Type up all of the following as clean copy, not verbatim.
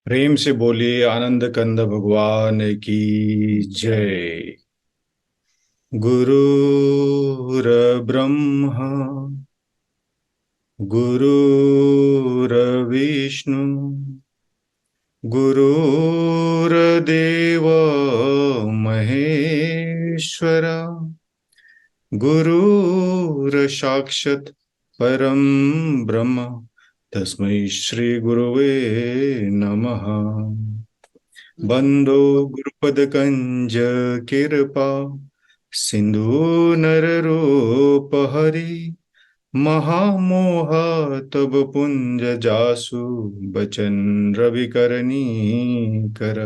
प्रेम से बोलिए आनंद कंद भगवान की जय। गुरुर्ब्रह्मा गुरुर्विष्णु गुरुर्देव महेश्वर गुरुर्साक्षात् परम ब्रह्म तस्मै श्री गुरुवे नमः। बंदो गुरुपदकंज कृपा सिंधु नररूप हरि महामोह तब पुंज जासु बचन रविकरणी कर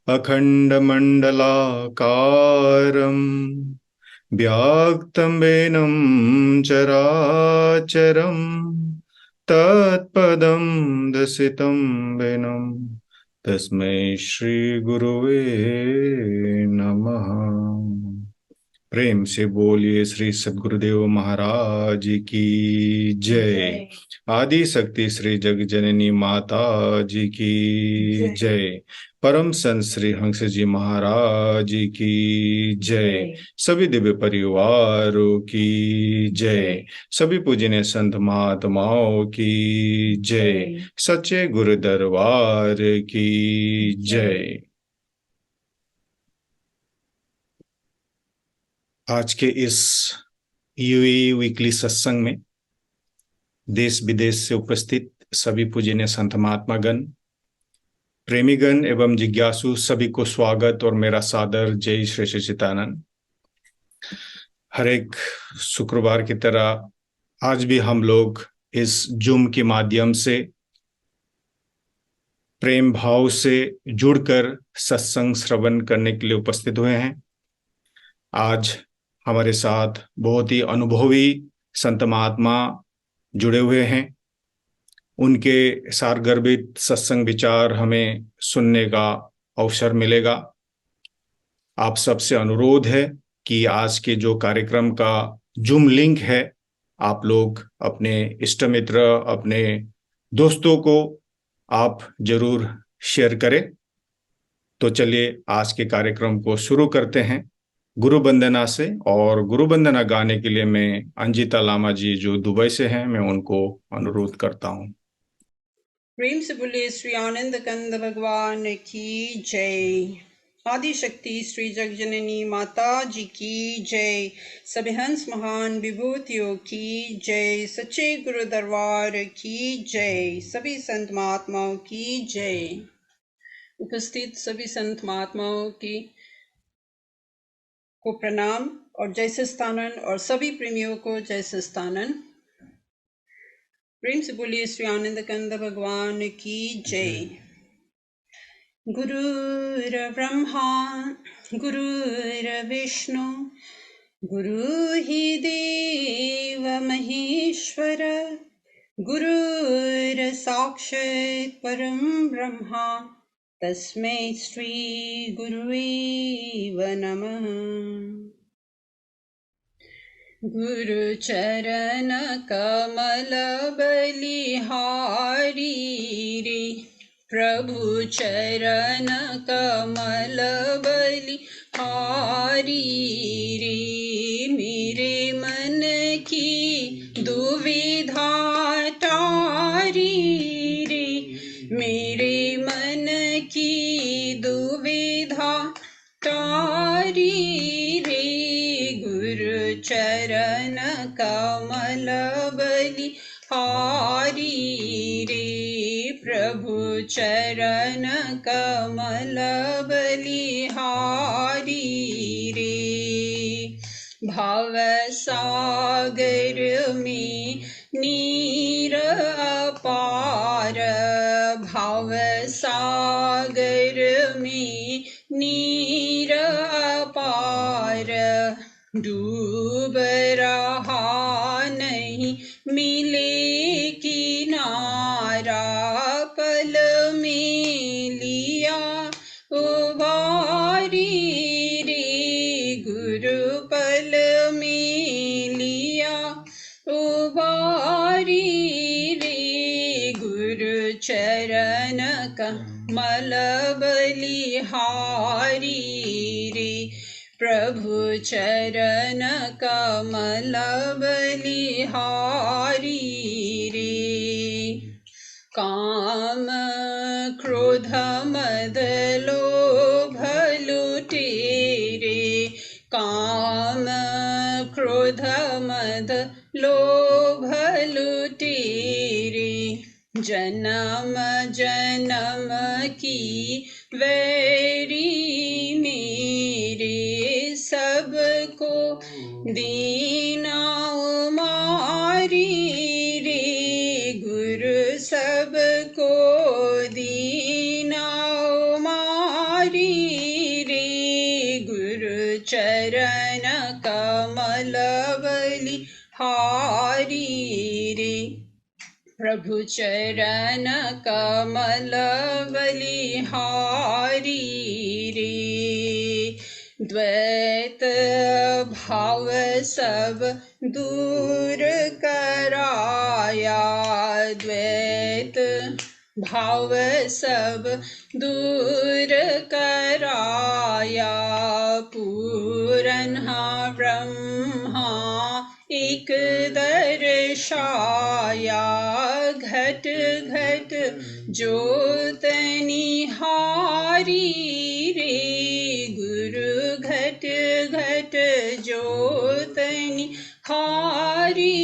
अखंड मंडलाकारं व्याक्तं वेनं चराचरं तत्पदं दर्शितं वेनं तस्मै श्री गुरुवे नमः। प्रेम से बोलिए श्री सद्गुरुदेव महाराज की जय। आदि शक्ति श्री जग जननी माता जी की जय। परम संत श्री हंस जी महाराज की जय। सभी दिव्य परिवारों की जय। सभी पूजनीय संत महात्माओं की जय। सच्चे गुरु दरबार की जय। आज के इस यूएई वीकली सत्संग में देश विदेश से उपस्थित सभी पूजनीय संत महात्मागण, प्रेमीगण एवं जिज्ञासु सभी को स्वागत और मेरा सादर जय श्री सच्चिदानंद। हर एक शुक्रवार की तरह आज भी हम लोग इस जूम के माध्यम से प्रेम भाव से जुड़कर सत्संग श्रवण करने के लिए उपस्थित हुए हैं। आज हमारे साथ बहुत ही अनुभवी संत महात्मा जुड़े हुए हैं। उनके सारगर्भित सत्संग विचार हमें सुनने का अवसर मिलेगा। आप सबसे अनुरोध है कि आज के जो कार्यक्रम का जूम लिंक है, आप लोग अपने इष्ट मित्र, अपने दोस्तों को आप जरूर शेयर करें। तो चलिए आज के कार्यक्रम को शुरू करते हैं गुरु वंदना से। और गुरु वंदना गाने के लिए मैं अंजिता लामा जी जो दुबई से हैं, मैं उनको अनुरोध करता हूं। प्रेम से बोले श्री आनंद कंद भगवान की जय। आदि शक्ति श्री जगजननी माता जी की जय। सभी हंस महान विभूतियों की जय। सच्चे गुरु दरबार की जय। सभी संत महात्माओं की जय। उपस्थित सभी संत महात्माओं की को प्रणाम और जय सस्तानन, और सभी प्रेमियों को जय सस्तानन। प्रेम से बोलिए श्री आनंद कंद भगवान की जय। गुरुर्ब्रह्मा गुरुर्विष्णु गुरु ही देव महेश्वर गुरुर्साक्षात् परम ब्रह्मा तस्मै श्री गुरुवे नमः। गुरु चरण कमल बलिहारी रे, प्रभु चरण कमल बलिहारी रे। मेरे मन की दुविधा टारी रे, मेरे मन की दुविधा टारी रे। गुरु चरण कमल बलिहारी रे, प्रभु चरण कमल बलिहारी रे। भव सागर में नीर अपार, भव सागर में नीर अपार। डूब रहा नहीं मिले किनारा, पल में लिया उबारी रे। गुरु पल में लिया उबारी रे। गुरु चरण कमल बलिहारी रे, प्रभु चरण कमल बलिहारी रे। काम क्रोध मद लोभ लुटेरे, काम क्रोध मद लोभ लुटेरे, जन्म जन्म की वैरी मेरे, सबको दीना मारी रे, गुरु सबको दीना मारी रे, गुरु चरण कमल बलिहारी रे, प्रभु चरण कमल बलिहारी रे। द्वैत भाव सब दूर कराया, द्वैत भाव सब दूर कराया, पूरन ब्रह्मा एक दर्शाया, घट घट ज्योत निहारी रे, गुरु घट घट ज्योत निहारी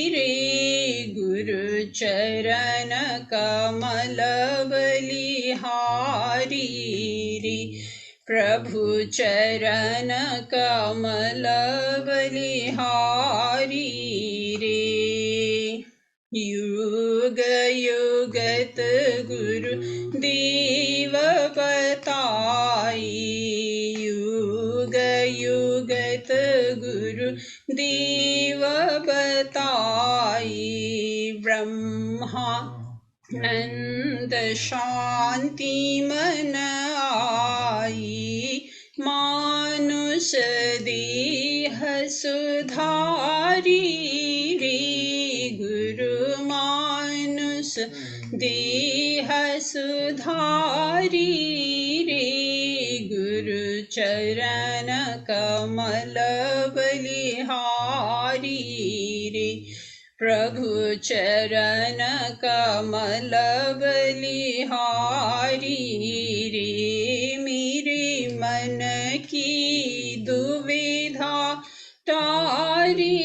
रे, गुरु चरण कमल बलिहारी रे, प्रभु चरण कमल बलिहारी रे। युग युगत गुरु देव बताई, युग युगत गुरु देव बताई, ब्रह्मा नंद शांति मन आई, मानुष देह सुधारी रे, गुरु मानुष देह सुधारी रे, गुरु चरण कमल बलिहारी रे, प्रभु चरण कमल बलिहारी रे। मेरे मन की दुविधा तारी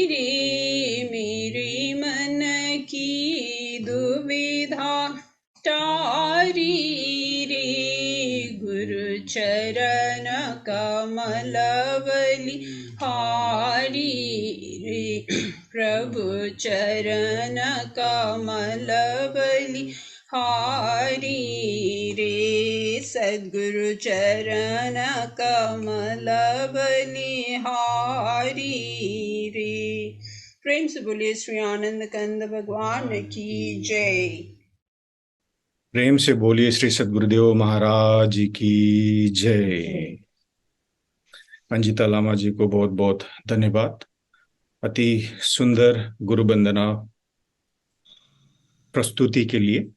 रे, मेरे मन की दुविधा तारी रे, गुरु चरण कमल बलिहारी रे, प्रभु चरण कमल बलिहारी रे, सद्गुरु चरण कमल बलिहारी रे। प्रेम से बोलिए श्री आनंद कंद भगवान की जय। प्रेम से बोलिए श्री सद्गुरुदेव महाराज की जय। अंजिता लामा जी को बहुत बहुत धन्यवाद, अति सुंदर गुरु वंदना प्रस्तुति के लिए।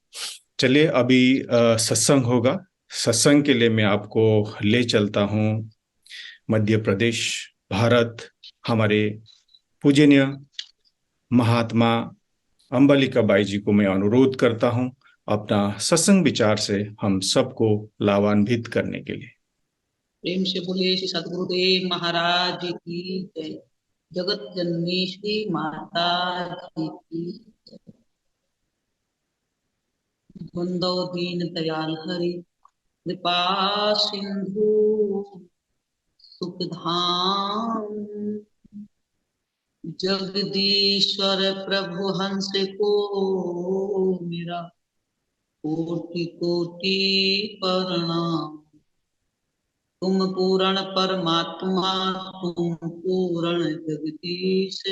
चलिए अभी सत्संग होगा। सत्संग के लिए मैं आपको ले चलता हूं मध्य प्रदेश, भारत। हमारे पूजनीय महात्मा अंबालिका बाई जी को मैं अनुरोध करता हूं अपना सत्संग विचार से हम सबको लाभान्वित करने के लिए। प्रेम से बोलिए श्री सद्गुरुदेव महाराज की जय। जगत जननी श्री माता जी की जय। बंदो दीन दयाल हरि कृपा सिंधु सुखधाम, जगदीश्वर प्रभु हंस को मेरा कोटि कोटि प्रणाम। तुम पूर्ण परमात्मा, तुम पूर्ण जगदीश,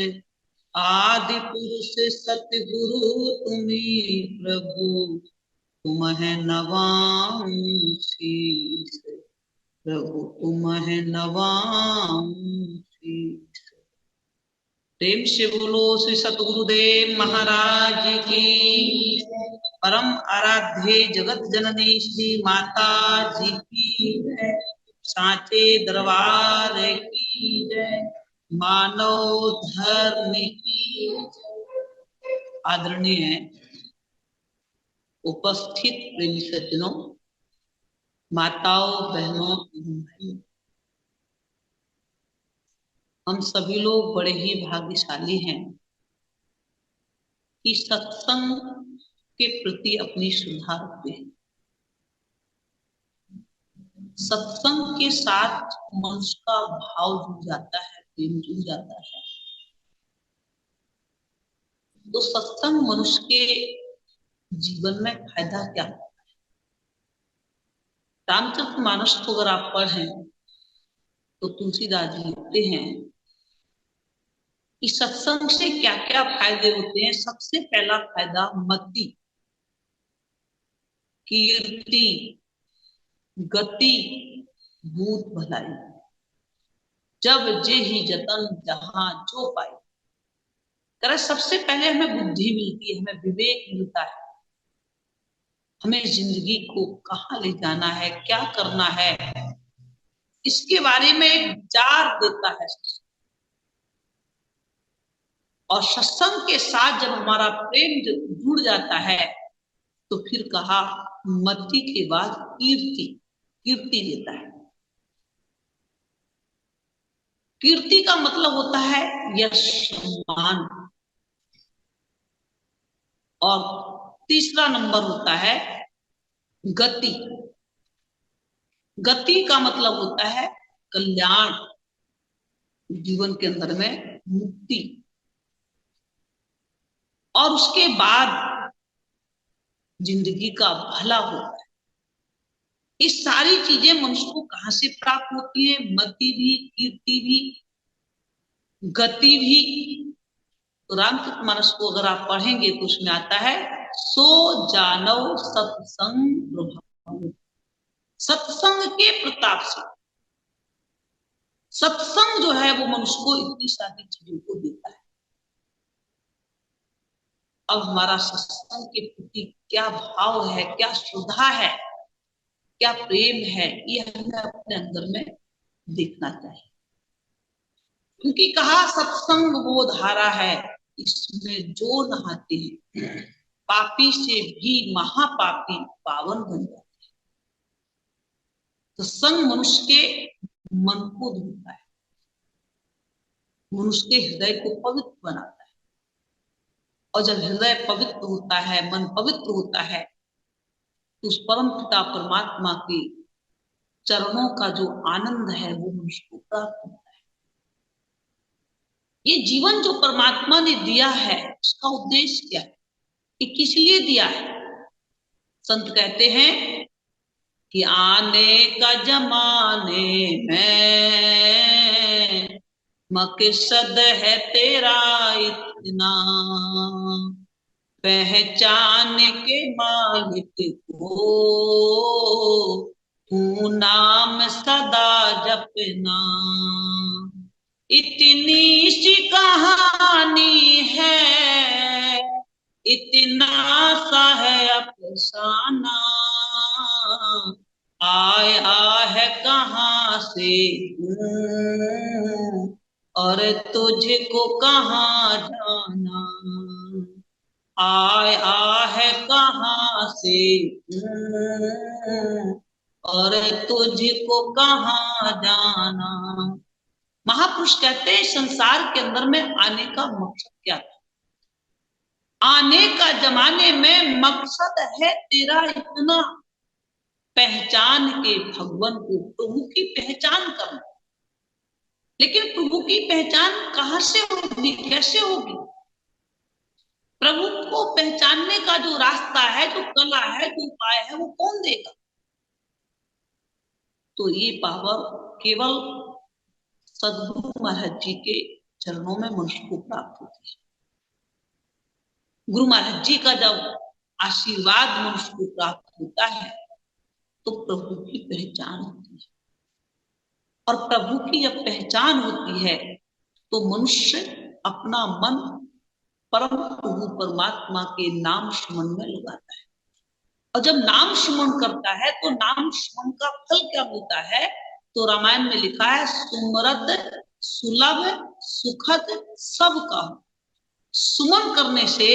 आदि पुरुष सतगुरु तुम्ही प्रभु, तुम है नवां शीस, प्रभु तुम है नवां शीस। प्रेम से बोलो श्री सतगुरुदेव महाराज की। परम आराध्य जगत जननी श्री माता जी की जय। सांचे दरबार की जय। मानव धर्म की जय। आदरणीय उपस्थित प्रेमी सज्जनों, माताओं, बहनों एवं भाइयों, हम सभी लोग बड़े ही भाग्यशाली हैं कि सत्संग के प्रति अपनी श्रद्धा रखते हैं। सत्संग के साथ मनुष्य का भाव जुड़ जाता है, प्रेम जुड़ जाता है। तो सत्संग मनुष्य के जीवन में फायदा क्या होता है? रामचरितमानस को अगर आप पढ़ें तो तुलसीदास जी लिखते हैं कि सत्संग से क्या क्या फायदे होते हैं। सबसे पहला फायदा मति, कीर्ति, गति, भूत भलाई। जब जे ही जतन जहां जो पाए। करे सबसे पहले हमें बुद्धि मिलती है, हमें विवेक मिलता है, हमें जिंदगी को कहाँ ले जाना है, क्या करना है, इसके बारे में एक विचार देता है। और सत्संग के साथ जब हमारा प्रेम जुड़ जाता है तो फिर कहा मति के बाद कीर्ति, कीर्ति देता है। कीर्ति का मतलब होता है यश, सम्मान। और तीसरा नंबर होता है गति। गति का मतलब होता है कल्याण, जीवन के अंदर में मुक्ति। और उसके बाद जिंदगी का भला होता है। इस सारी चीजें मनुष्य को कहां से प्राप्त होती है? मति भी, कीर्ति भी, गति भी। तो रामचरितमानस को अगर आप पढ़ेंगे तो उसमें आता है सो जानव सत्संग प्रभाव। सत्संग के प्रताप से सत्संग जो है वो मनुष्य को इतनी सारी चीजों को देता है। अब हमारा सत्संग के प्रति क्या भाव है, क्या श्रद्धा है, क्या प्रेम है, ये हमें अपने अंदर में देखना चाहिए। क्योंकि कहा सत्संग वो धारा है, इसमें जो नहाते हैं पापी से भी महापापी पावन बन जाते हैं। सत्संग मनुष्य के मन को धोता है, मनुष्य के हृदय को पवित्र बनाता है। और जब हृदय पवित्र होता है, मन पवित्र होता है, तो उस परम पिता परमात्मा के चरणों का जो आनंद है वो मनुष्य को प्राप्त होता है। ये जीवन जो परमात्मा ने दिया है उसका उद्देश्य क्या है, ये किस लिए दिया है? संत कहते हैं कि आने का जमाने में मकसद है तेरा इतना, पहचान के मालिक को तू नाम सदा जपना। इतनी सी कहानी है, इतना सा है अफसाना, आया है कहाँ से और तुझको कहाँ जाना। आया है कहाँ से और तुझको कहाँ जाना। महापुरुष कहते हैं संसार के अंदर में आने का मकसद क्या था? आने का जमाने में मकसद है तेरा इतना, पहचान के भगवान को, प्रभु की पहचान करना। लेकिन प्रभु की पहचान कहां से होगी, कैसे होगी? प्रभु को पहचानने का जो रास्ता है, जो कला है, जो उपाय है, वो कौन देगा? तो ये पावर केवल सदगुरु महाराज जी के चरणों में मनुष्य को प्राप्त होती है। गुरु महाराज जी का जब आशीर्वाद मनुष्य को प्राप्त होता है तो प्रभु की पहचान होती है। और प्रभु की जब पहचान होती है तो मनुष्य अपना मन परम प्रभु परमात्मा के नाम स्मरण में लगाता है। और जब नाम सुमन करता है तो नाम सुमन का फल क्या मिलता है? तो रामायण में लिखा है, सुमरत सुलभ सुखद सबका। सुमन करने से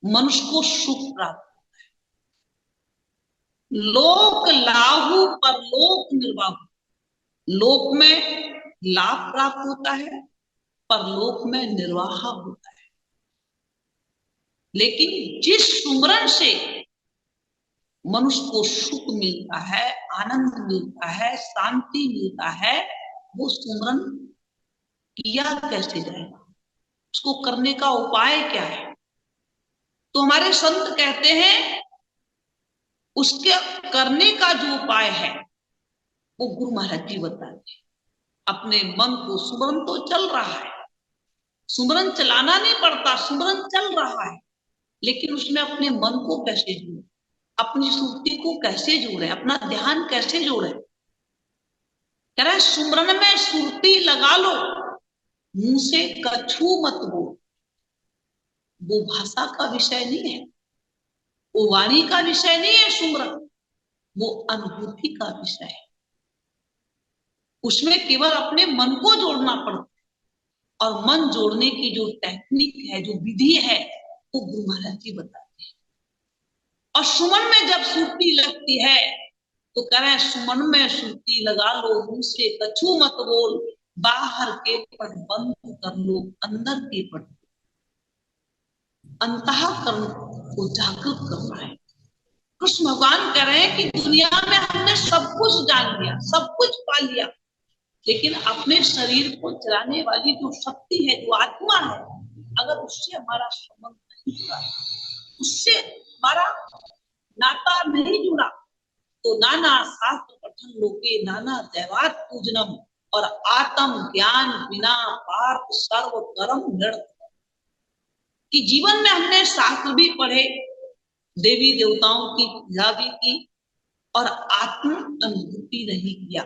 मनुष्य को सुख प्राप्त होता है। लोक लाहु पर लोक निर्वाह। लोक में लाभ प्राप्त होता है, परलोक में निर्वाह होता है। लेकिन जिस सुमरन से मनुष्य को सुख मिलता है, आनंद मिलता है, शांति मिलता है, वो सुमरन किया कैसे जाएगा? उसको करने का उपाय क्या है? तो हमारे संत कहते हैं उसके करने का जो उपाय है वो गुरु महाराज जी बताते हैं। अपने मन को, सुमरन तो चल रहा है, सुमरन चलाना नहीं पड़ता, सुमरन चल रहा है, लेकिन उसमें अपने मन को कैसे जोड़े, अपनी सुरती को कैसे जोड़े, अपना ध्यान कैसे जोड़े। कह रहा है सुमरन में सुरती लगा लो, मुंह से कछू मत बोल। वो भाषा का विषय नहीं है, वो वाणी का विषय नहीं है सुमरन, वो अनुभूति का विषय है। उसमें केवल अपने मन को जोड़ना पड़ता है, और मन जोड़ने की जो टेक्निक है, जो विधि है, वो गुरु महाराज जी बताते हैं। और सुमन में जब सुरती लगती है तो कह रहे हैं सुमन में सुरती लगा लो, मुंह से कछू मत बोल, बाहर के पट बंद कर लो, अंदर के पट अंतःकरण को जागृत करना है। कृष्ण भगवान कह रहे हैं कि दुनिया में हमने सब कुछ जान लिया, सब कुछ पा लिया, लेकिन अपने शरीर को चलाने वाली जो शक्ति है, जो आत्मा है, अगर उससे हमारा संबंध नहीं जुड़ा, उससे हमारा नाता नहीं जुड़ा, तो नाना शास्त्र पठन लोके नाना दैवात पूजनम, और आत्म ज्ञान बिना पार्थ सर्व कर्म व्यर्थ। कि जीवन में हमने शास्त्र भी पढ़े, देवी देवताओं की पूजा भी की, और आत्म अनुभूति नहीं किया।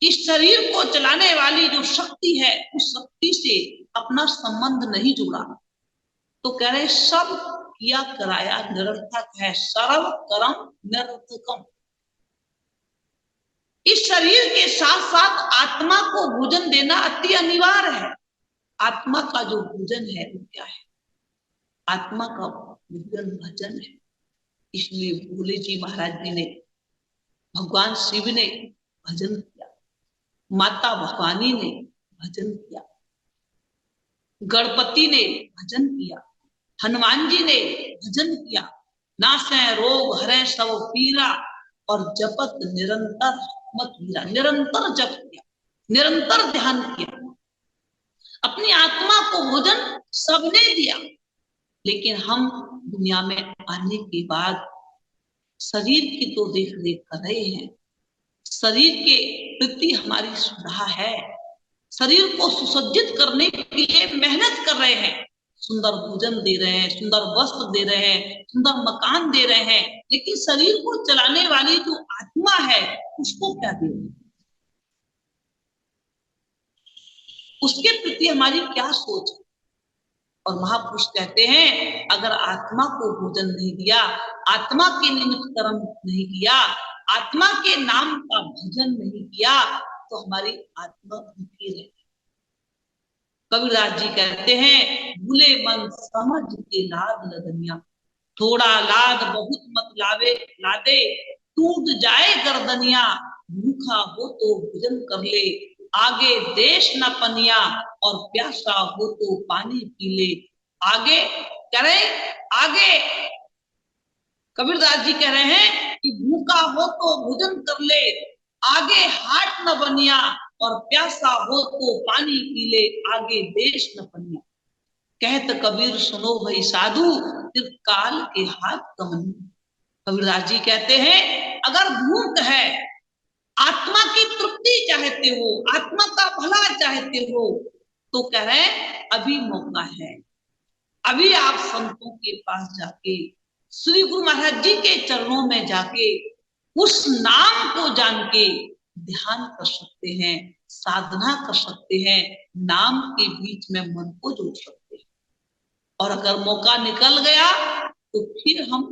इस शरीर को चलाने वाली जो शक्ति है, उस शक्ति से अपना संबंध नहीं जुड़ा, तो कह रहे सब किया कराया निरर्थक है, सर्व कर्म निरर्थकम। इस शरीर के साथ साथ आत्मा को भोजन देना अति अनिवार्य है। आत्मा का जो भोजन है वो क्या है? आत्मा का भोजन भजन है। इसलिए भोले जी महाराज जी ने, भगवान शिव ने भजन किया, माता भवानी ने भजन किया, गणपति ने भजन किया, हनुमान जी ने भजन किया। नासे रोग हरे सब पीरा, और जपत निरंतर मत वीरा। निरंतर जप किया, निरंतर ध्यान किया, अपनी आत्मा को भोजन सबने दिया। लेकिन हम दुनिया में आने के बाद शरीर की तो देख रेख कर रहे हैं, शरीर के प्रति हमारी सुधा है, शरीर को सुसज्जित करने के लिए मेहनत कर रहे हैं, सुंदर भोजन दे रहे हैं, सुंदर वस्त्र दे रहे हैं, सुंदर मकान दे रहे हैं, लेकिन शरीर को चलाने वाली जो आत्मा है उसको क्या दे रहे हैं? उसके प्रति हमारी क्या सोच है? और महापुरुष कहते हैं अगर आत्मा को भोजन नहीं दिया, आत्मा के निमित्त कर्म नहीं किया, आत्मा के नाम का भजन नहीं किया, तो हमारी आत्मा भूखी रहेगी। कबीरदास जी कहते हैं भूले मन समझ के लाद लदनिया, थोड़ा लाद बहुत मत लावे लादे, टूट जाए गर्दनिया, भूखा हो तो भोजन कर ले, आगे देश न पनिया, और प्यासा हो तो पानी पी ले। आगे करे, आगे कबीरदास जी कह रहे हैं कि भूखा हो तो भोजन कर ले, आगे हाट न बनिया, और प्यासा हो तो पानी पी ले, आगे देश न पनिया। कहत कबीर सुनो भाई साधु, काल के हाथ कमन। कबीरदास जी कहते हैं अगर भूख है, आत्मा की तृप्ति चाहते हो, आत्मा का भला चाहते हो, तो कह रहे अभी मौका है, अभी आप संतों के पास जाके, श्री गुरु महाराज जी के चरणों में जाके उस नाम को जान के ध्यान कर सकते हैं, साधना कर सकते हैं, नाम के बीच में मन को जोड़ सकते हैं। और अगर मौका निकल गया तो फिर हम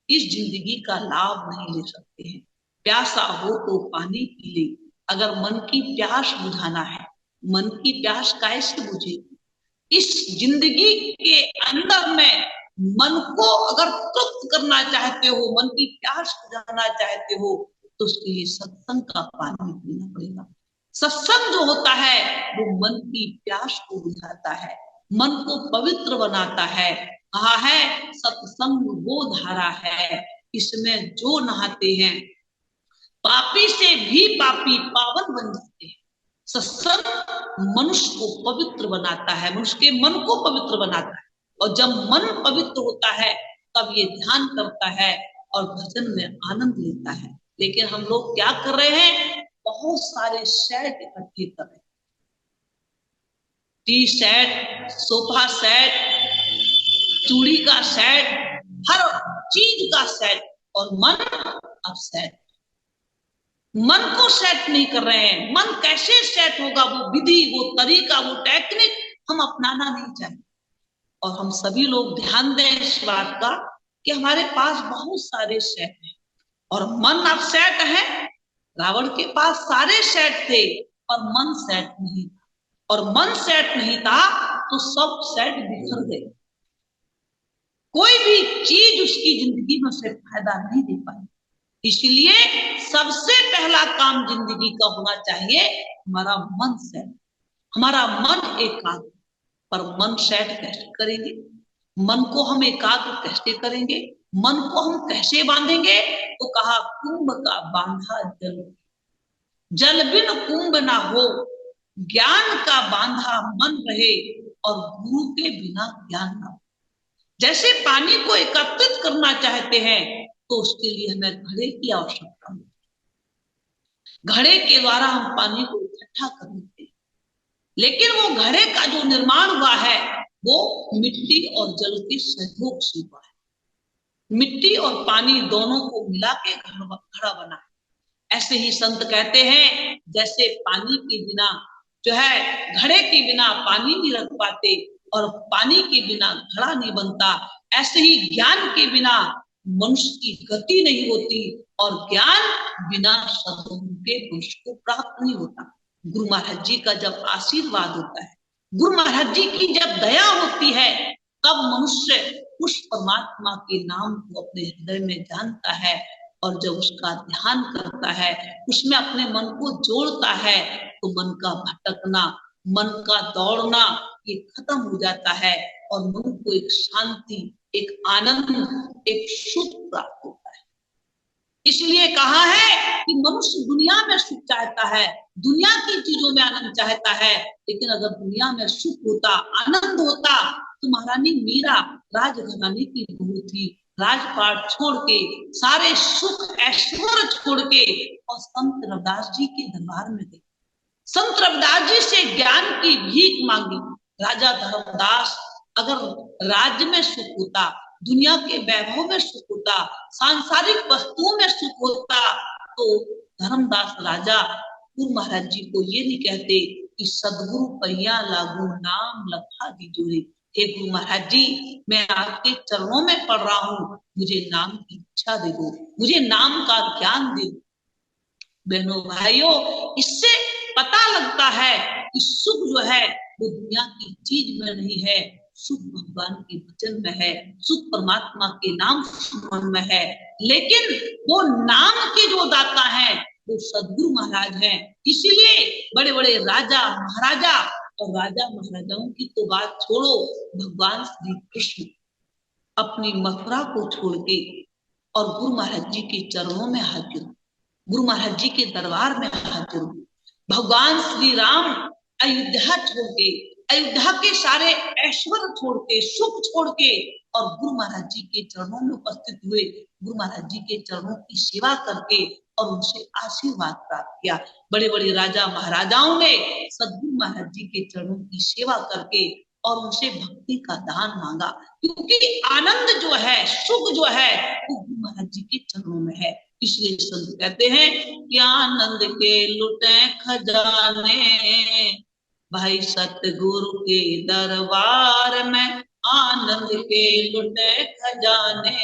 इस जिंदगी का लाभ नहीं ले सकते हैं। प्यासा हो तो पानी पी ले, अगर मन की प्यास बुझाना है, मन की प्यास कैसे बुझेगी? इस जिंदगी के अंदर में मन को अगर तृप्त करना चाहते हो, मन की प्यास बुझाना चाहते हो, तो उसके लिए सत्संग का पानी पीना पड़ेगा। सत्संग जो होता है वो मन की प्यास को बुझाता है, मन को पवित्र बनाता है। कहा है सत्संग वो धारा है, इसमें जो नहाते हैं पापी से भी पापी पावन बन जाते हैं। सत्संग मनुष्य को पवित्र बनाता है, मनुष्य के मन को पवित्र बनाता है, और जब मन पवित्र होता है तब ये ध्यान करता है और भजन में आनंद लेता है। लेकिन हम लोग क्या कर रहे हैं? बहुत सारे सेट इकट्ठे कर रहे हैं, टी सेट, सोफा सेट, चूड़ी का सेट, हर चीज का सेट, और मन अब सेट, मन को सेट नहीं कर रहे हैं। मन कैसे सेट होगा? वो विधि, वो तरीका, वो टेक्निक हम अपनाना नहीं चाहते। और हम सभी लोग ध्यान दें इस बात का कि हमारे पास बहुत सारे सेट हैं और मन अब सेट है। रावण के पास सारे सेट थे और मन सेट नहीं था, और मन सेट नहीं था तो सब सेट बिखर गए। कोई भी चीज उसकी जिंदगी में उसे फायदा नहीं दे पाई। इसलिए सबसे पहला काम जिंदगी का होना चाहिए हमारा मन सेट, हमारा मन एकाग्र। पर मन सेट कैसे करेंगे? मन को हम एकाग्र कैसे करेंगे? मन को हम कैसे बांधेंगे? तो कहा कुंभ का बांधा जल, जल बिन कुंभ ना हो, ज्ञान का बांधा मन रहे और गुरु के बिना ज्ञान ना हो। जैसे पानी को एकत्रित करना चाहते हैं तो उसके लिए हमें घड़े की आवश्यकता होती है। घड़े के द्वारा हम पानी को इकट्ठा कर लेते हैं, लेकिन वो घड़े का जो निर्माण हुआ है वो मिट्टी और जल के सहयोग से हुआ है। मिट्टी और पानी दोनों को मिला के घड़ा बना है। ऐसे ही संत कहते हैं जैसे पानी के बिना जो है, घड़े के बिना पानी नहीं रख पाते और पानी के बिना घड़ा नहीं बनता, ऐसे ही ज्ञान के बिना मनुष्य की गति नहीं होती और ज्ञान बिना सद्गुरु के मनुष्य को प्राप्त नहीं होता। गुरु महाराज जी का जब आशीर्वाद होता है, गुरु महाराज जी की जब दया होती है, तब मनुष्य उस परमात्मा के नाम को अपने हृदय में जानता है और जब उसका ध्यान करता है, उसमें अपने मन को जोड़ता है, तो मन का भटकना, मन का दौड़ना ये खत्म हो जाता है और मन को एक शांति, एक आनंद, एक सुख प्राप्त होता है। इसलिए कहा है कि मनुष्य दुनिया में सुख चाहता है, दुनिया की चीजों में आनंद चाहता है, लेकिन अगर दुनिया में सुख होता, आनंद होता, तो महारानी मीरा राजघराने की बहू थी, राजपाट छोड़ के, सारे सुख ऐश्वर्य छोड़ के और संत रविदास जी के दरबार में गई। संत रविदास जी से ज्ञान की भीख मांगी। राजा धर्मदास, अगर राज्य में सुख होता, दुनिया के वैभव में सुख होता, सांसारिक वस्तुओं में सुख होता, तो धर्मदास राजा गुरु महाराज जी को ये नहीं कहते कि सदगुरु पैया लागू नाम लखा दी जोरे। हे गुरु महाराज जी, मैं आपके चरणों में पढ़ रहा हूँ, मुझे नाम की इच्छा दे दो, मुझे नाम का ज्ञान दे दो। बहनों भाइयों, इससे पता लगता है कि सुख जो है वो दुनिया की चीज में नहीं है, सुख भगवान के वचन में है, सुख परमात्मा के नाम स्मरण में है। लेकिन वो नाम के जो दाता हैं वो सदगुरु महाराज हैं। इसीलिए बड़े बड़े राजा महाराजा, और राजा महाराजाओं की तो बात छोड़ो, भगवान श्री कृष्ण अपनी मथुरा को छोड़ के और गुरु महाराज जी के चरणों में हाजिर, गुरु महाराज जी के दरबार में हाजिर हुए। भगवान श्री राम अयोध्या छोड़ के, अयोध्या के सारे ऐश्वर्य छोड़ के, सुख छोड़ के और गुरु महाराज जी के चरणों में उपस्थित हुए। गुरु महाराज जी के चरणों की सेवा करके और उनसे आशीर्वाद प्राप्त किया। बड़े बड़े राजा महाराजाओं ने सदगुरु महाराज जी के चरणों की सेवा करके और उनसे भक्ति का दान मांगा, क्योंकि आनंद जो है, सुख जो है वो गुरु महाराज जी के चरणों में है। इसलिए संत कहते हैं कि आनंद के लुटे खजाने भाई सतगुरु के दरबार में, आनंद के लुटे खजाने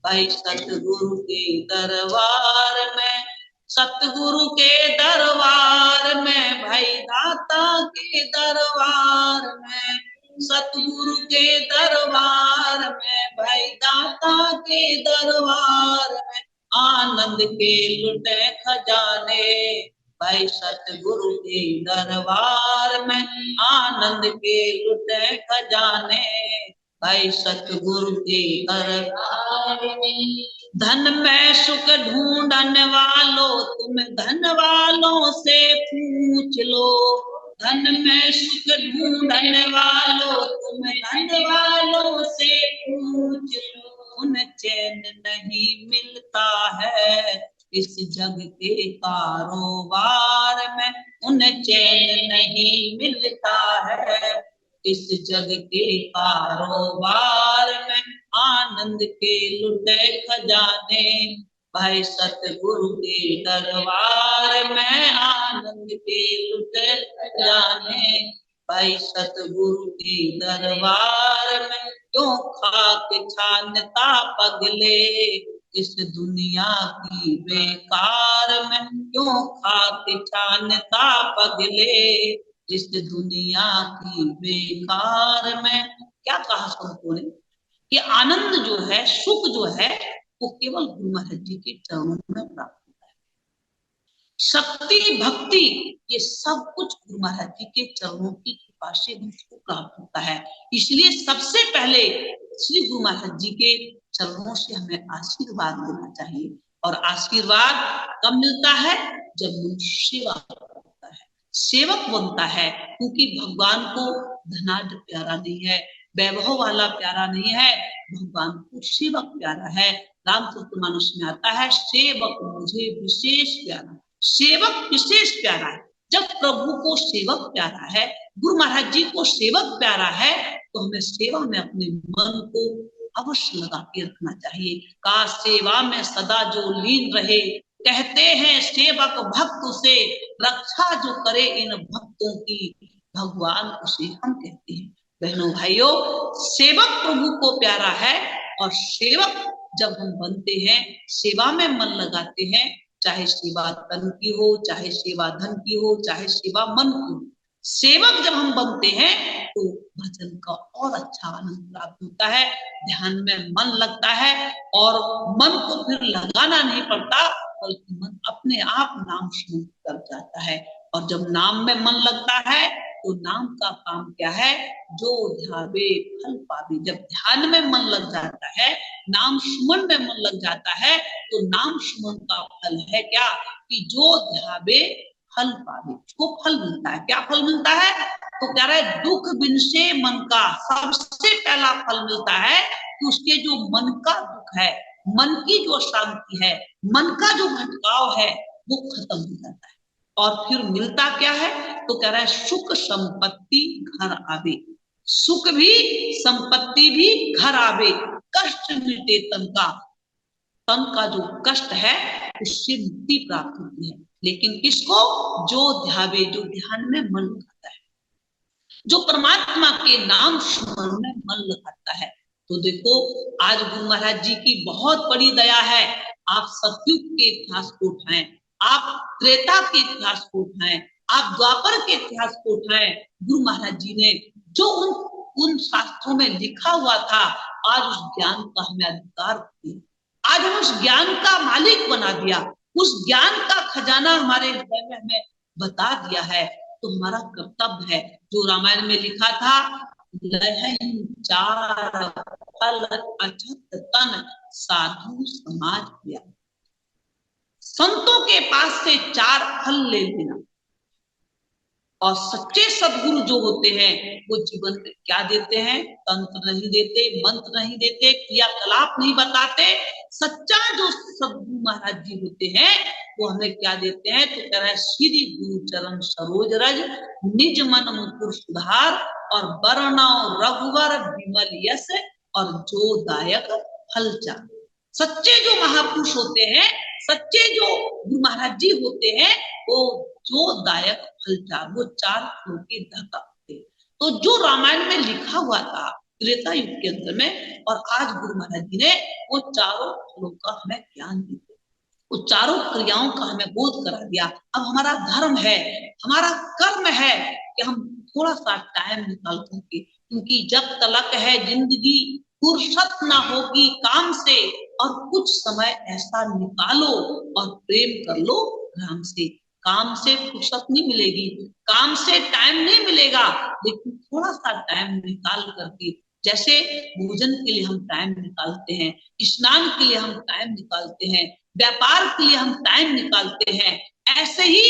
भाई सतगुरु के दरबार में, सतगुरु के दरबार में, भाई दाता के दरबार में, सतगुरु के दरबार में, भाई दाता के दरबार में, आनंद के लुटे खजाने, भाई सतगुरु के दरबार में, आनंद के लुटे खजाने, भाई सतगुरु के दरबार में। धन में सुख ढूंढने वालों तुम धन वालों से पूछ लो, धन में सुख ढूंढने वालों तुम धन वालों से पूछ लो, उन चैन नहीं मिलता है इस जग के कारोबार में, उन चैन नहीं मिलता है इस जग के कारोबार में, आनंद के लुटे खजाने, भाई सतगुरु के दरबार में, आनंद के लुटे खजाने, भाई सतगुरु के दरबार में। क्यों खाक छानता पगले इस दुनिया की बेकार में, क्यों खाक छानता पगले इस दुनिया की बेकार में। क्या कहा संतों ने कि आनंद जो है, सुख जो है, वो केवल गुरु महाराज जी के चरणों में प्राप्त होता है। शक्ति भक्ति ये सब कुछ गुरु महाराज जी के चरणों की कृपा से मुझको प्राप्त होता है। इसलिए सबसे पहले श्री गुरु महाराज जी के चरणों से हमें आशीर्वाद लेना चाहिए। और आशीर्वाद कब मिलता है? जब मनुष्य सेवा करता है, सेवक बनता है। क्योंकि भगवान को धनाढ्य प्यारा नहीं है, वैभव वाला प्यारा नहीं है, भगवान को सेवक प्यारा है। रामचरितमानस में आता है, सेवक मुझे विशेष प्यारा, सेवक विशेष प्यारा है। जब प्रभु को सेवक प्यारा है, गुरु महाराज जी को सेवक प्यारा है, तो हमें सेवा में अपने मन को अवश्य लगा के रखना चाहिए। का सेवा में सदा जो लीन रहे, कहते हैं सेवक भक्त से, रक्षा जो करे इन भक्तों की, भगवान उसे हम कहते हैं। बहनों भाइयों, सेवक प्रभु को प्यारा है। और सेवक जब हम बनते हैं, सेवा में मन लगाते हैं, चाहे सेवा तन की हो, चाहे सेवा धन की हो, चाहे सेवा मन की हो, सेवक जब हम बनते हैं तो भजन का और अच्छा आनंद प्राप्त होता है, ध्यान में मन लगता है, और मन को फिर लगाना नहीं पड़ता, बल्कि मन अपने आप नाम स्मरण कर जाता है। और जब नाम में मन लगता है तो नाम का काम क्या है? जो ध्यावे फल पावे। जब ध्यान में मन लग जाता है, नाम सुमन में मन लग जाता है, तो नाम सुमन का फल है क्या? कि जो ध्यावे फल पावे, उसको फल मिलता है। क्या फल मिलता है? तो कह रहा है दुख बिन से मन का सबसे पहला फल मिलता है कि उसके जो मन का दुख है, मन की जो शांति है, मन का जो भटकाव है, वो खत्म हो जाता है। और फिर मिलता क्या है? तो कह रहा है सुख संपत्ति घर आवे, सुख भी संपत्ति भी घर आवे, कष्ट मिटे तन का जो कष्ट है उससे मुक्ति प्राप्त होती है। लेकिन किसको? जो ध्यावे, जो ध्यान में मन लगाता है, जो परमात्मा के नाम स्मरण में मन लगाता है। तो देखो, आज गुरु महाराज जी की बहुत बड़ी दया है। आप सतयुग के इतिहास को उठाएं, आप त्रेता के इतिहास को उठाएं, आप द्वापर के इतिहास को उठाएं। गुरु महाराज जी ने जो उन शास्त्रों में लिखा हुआ था, आज उस ज्ञान का हमें अधिकार दिया, आज हम उस ज्ञान का मालिक बना दिया, उस ज्ञान का खजाना हमारे हृदय में हमें बता दिया है। तो हमारा कर्तव्य है, जो रामायण में लिखा था, चार फल अछत तन साधु समाज किया। संतों के पास से 4 फल ले लेना। और सच्चे सदगुरु जो होते हैं वो जीवन में क्या देते हैं? तंत्र नहीं देते, मंत्र नहीं देते, क्रियाकलाप नहीं बताते। सच्चा जो सदगुरु महाराज जी होते हैं वो हमें क्या देते हैं? तो कह रहा है श्री गुरु चरण सरोज रज, निज मन मुकुर सुधार, और बरनाओ रघुवर विमल यश, और जो दायक फल चार। सच्चे जो महापुरुष होते हैं, सच्चे जो गुरु महाराज जी होते हैं, वो जो दायक फल चार, वो 4 फलों के दाता होते हैं। तो जो रामायण में लिखा हुआ था त्रेता युग के अंदर में। और आज गुरु महाराज जी ने वो चारों फलों का हमें ज्ञान दिया, वो चारों क्रियाओं का हमें बोध करा दिया। अब हमारा धर्म है, हमारा कर्म है कि हम थोड़ा सा टाइम निकाल करके, क्योंकि जब तलक है जिंदगी फुर्सत ना होगी काम से, और कुछ समय ऐसा निकालो और प्रेम कर लो राम से। काम से फुर्सत नहीं मिलेगी, काम से टाइम नहीं मिलेगा, लेकिन थोड़ा सा टाइम निकाल करके, जैसे भोजन के लिए हम टाइम निकालते हैं, स्नान के लिए हम टाइम निकालते हैं, व्यापार के लिए हम टाइम निकालते हैं, ऐसे ही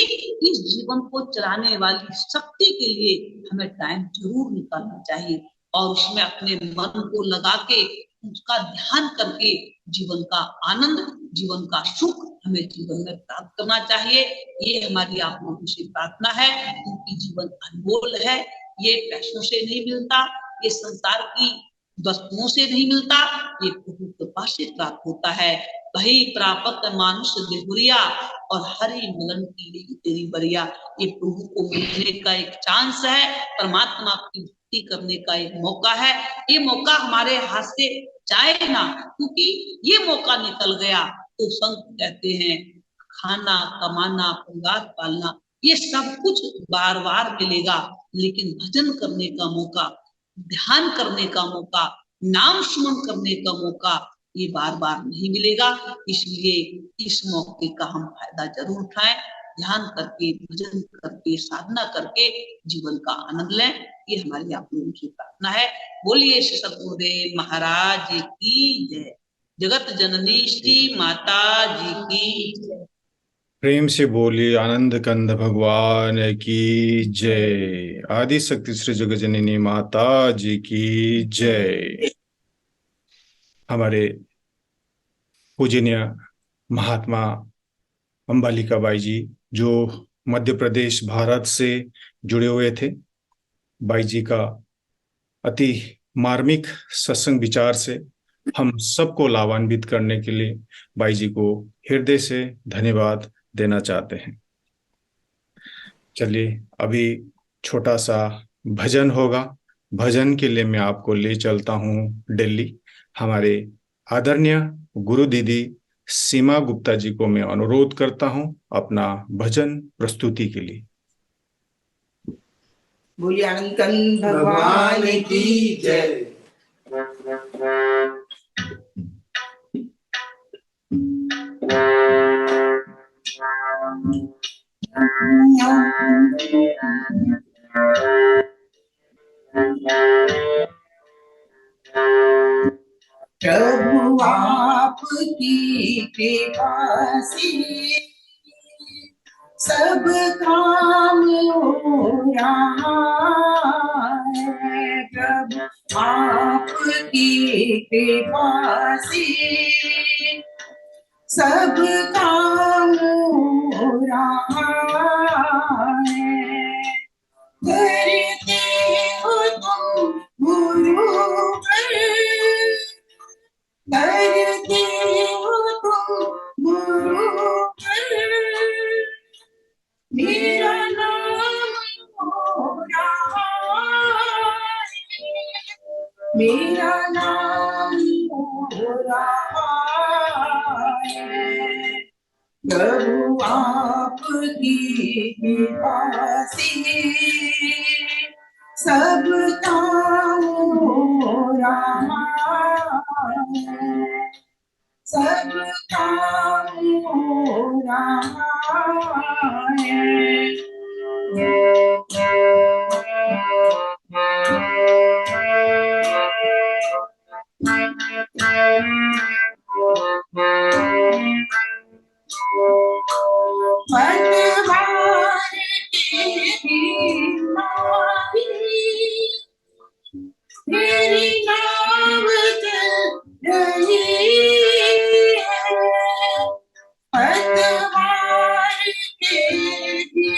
इस जीवन को चलाने वाली शक्ति के लिए हमें टाइम जरूर निकालना चाहिए। और उसमें अपने मन को लगा के, उसका ध्यान करके जीवन का आनंद, जीवन का सुख हमें जीवन में प्राप्त करना चाहिए। ये हमारी आप लोगों से प्रार्थना है, क्योंकि जीवन अनमोल है, ये पैसों से नहीं मिलता, ये संसार की वस्तुओं से नहीं मिलता, ये प्रभु कृपा से प्राप्त होता है। वही प्राप्त मानुष देहुरिया और हरि मिलन की तेरी बरिया। ये प्रभु को मिलने का एक चांस है, परमात्मा की भक्ति करने का एक मौका है। ये मौका हमारे हाथ से जाए ना, क्योंकि ये मौका निकल गया तो संत कहते हैं खाना कमाना परिवार पालना ये सब कुछ बार बार मिलेगा, लेकिन भजन करने का मौका, ध्यान करने का मौका, नाम स्मरण करने का मौका ये बार बार नहीं मिलेगा। इसलिए इस मौके का हम फायदा जरूर उठाएं, ध्यान करके, भजन करके, साधना करके जीवन का आनंद लें। ये हमारी आप लोगों की प्रार्थना है। बोलिए श्री सद्गुरुदेव महाराज की जय। जगत जननी श्री माता जी की जय। प्रेम से बोलिए आनंद कंद भगवान की जय। आदि शक्ति श्री जगतजननी माता जी की जय। हमारे पूजनीय महात्मा अंबालिका बाई जी, जो मध्य प्रदेश भारत से जुड़े हुए थे, बाई जी का अति मार्मिक सत्संग विचार से हम सबको लाभान्वित करने के लिए बाई जी को हृदय से धन्यवाद देना चाहते हैं। चलिए अभी छोटा सा भजन होगा। भजन के लिए मैं आपको ले चलता हूँ दिल्ली। हमारे आदरणीय गुरु दीदी सीमा गुप्ता जी को मैं अनुरोध करता हूँ अपना भजन प्रस्तुति के लिए। बोलिए आनंद कंद भगवान की जय। प्रभु आपकी कृपा से सब काम हो रहा है। प्रभु आपकी कृपा से सब काम हो रहा है। करते हो तुम गुरु करते हो तुम गुरु मेरा नाम हो रहा है, मेरा नाम हो रहा है। प्रभु आपकी कृपा से सब काम हो रहा है, सब काम हो रहा है। पतवार तेरी नावी तेरी नाव चल रही है। पतवार तेरी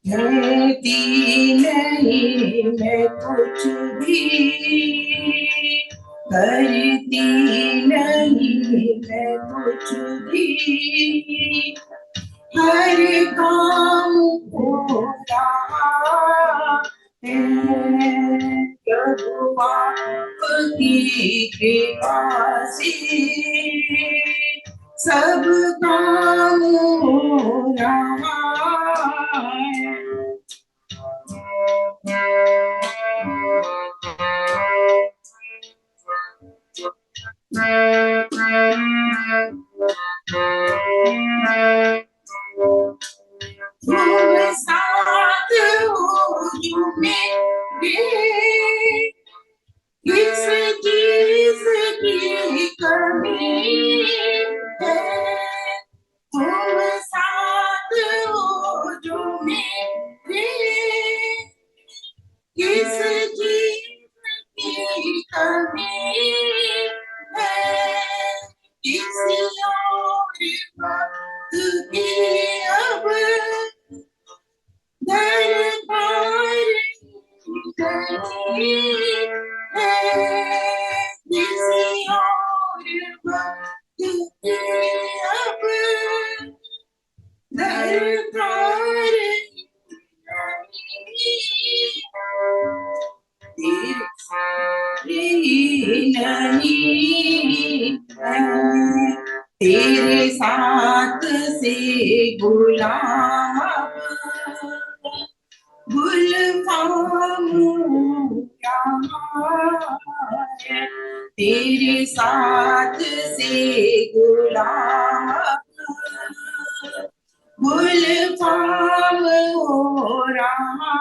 कहती नहीं मैं कुछ भी, करती नहीं मैं कुछ भी, हर काम हो रहा है प्रभु आपकी कृपा से, सब काम हो रहा है। तुम साथ हो जो मेरे, किस चीज की कमी है। तुम साथ हो जो मेरे, किस चीज की कमी है। किसी और वक्त की अब दरबार नहीं है। किसी और वक्त की अब दरबार नहीं है। तेरे साथ से गुलाब गुलफाम है। तेरे साथ से गुलाब गुलफाम हो रहा।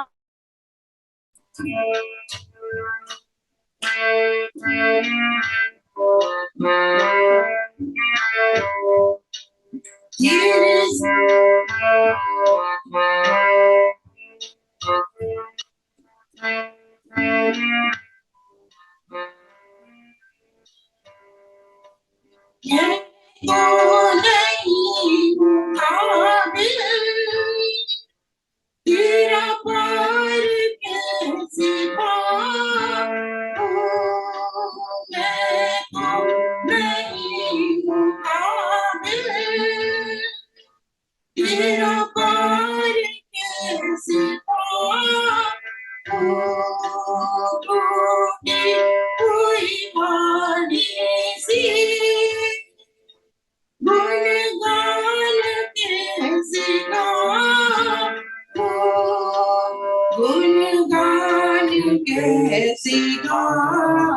तेरा पार कैसे पाऊं, मैं तो नहीं हूँ काबिल। तेरा पार कैसे पाऊं, टूटी हुई वाणी सी गुणगान कैसे गाऊं, गुणगान कैसे गाऊं।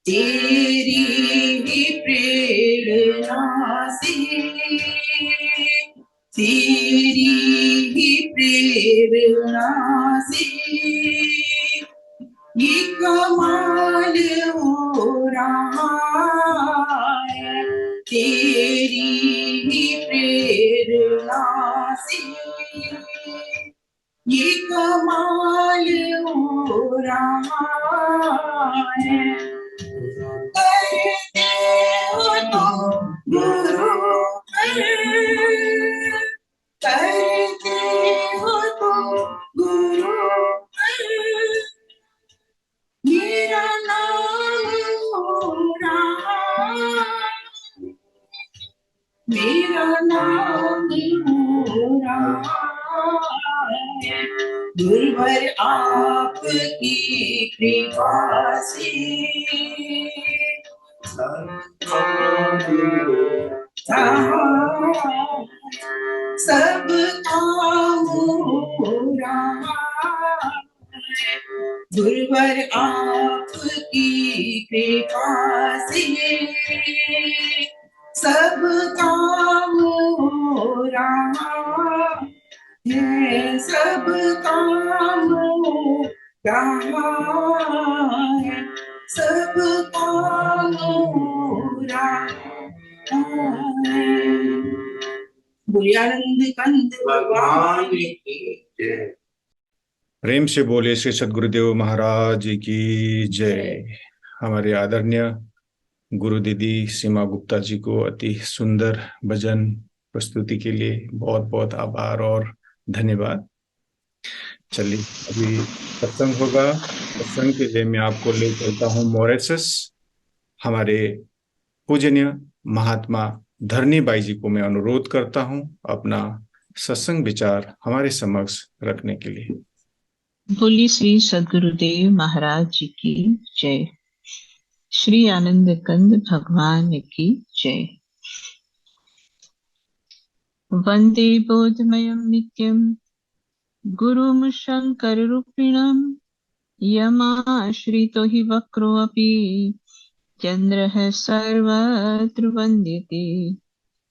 तेरी ही प्रेरणा से, तेरी ही प्रेरणा से ये कमाल हो रहा है। तेरी ही प्रेरणा से ये कमाल हो रहा है। करते हो तुम गुरु करते हो तुम गुरु, मेरा नाम हो रहा, मेरा नाम हो रहा है। गुरुवर आपकी कृपा से सब काम हो रहा है। गुरुवर आपकी कृपा से सब काम हो रहा है। सब काम हो रहा है। सब काम हो रहा है। बुलियानंद कंद भगवान की जय। प्रेम से बोले श्री सद्गुरुदेव महाराज की जय। हमारे आदरणीय गुरु दीदी सीमा गुप्ता जी को अति सुंदर भजन प्रस्तुति के लिए बहुत बहुत आभार और धन्यवाद। चलिए, अभी सत्संग होगा। सत्संग के लिए मैं आपको ले चलता हूँ मॉरिशस। हमारे पूजनीय महात्मा धरनी बाई जी को मैं अनुरोध करता हूँ अपना सत्संग विचार हमारे समक्ष रखने के लिए। बोली श्री सद्गुरुदेव महाराज जी की जय। श्री आनंद कंद भगवान की जय। वंदे बोधमयं नित्यं गुरुं शंकर रूपिणं यमाश्रितो हि वक्रोऽपि चन्द्रः सर्वत्र वन्द्यते।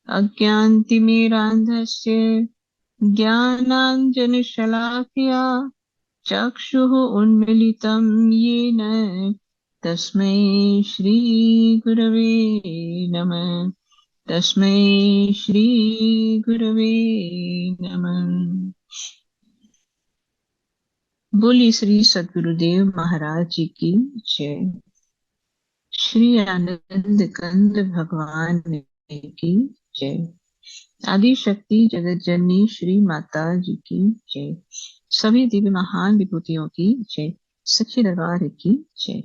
अज्ञानतिमिरान्धस्य ज्ञानाञ्जनशलाकया चक्षुः उन्मीलितं येन तस्मै श्री गुरवे नमः। तस्मै श्री गुरवे नमः। बोली श्री सद्गुरुदेव महाराज जी की जय। श्री आनंद कंद भगवान की जय। आदि शक्ति जगत जननी श्री माता जी की जय। सभी दिव्य महान विभूतियों की जय। सच्चे दरबार की जय।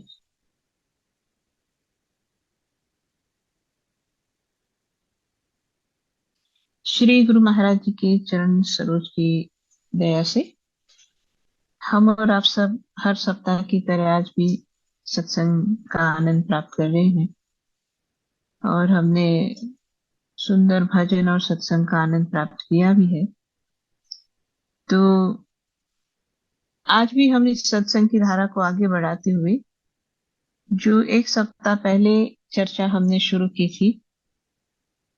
श्री गुरु महाराज जी के चरण सरोज की दया से हम और आप सब हर सप्ताह की तरह आज भी सत्संग का आनंद प्राप्त कर रहे हैं और हमने सुंदर भजन और सत्संग का आनंद प्राप्त किया भी है। तो आज भी हम इस सत्संग की धारा को आगे बढ़ाते हुए जो एक सप्ताह पहले चर्चा हमने शुरू की थी,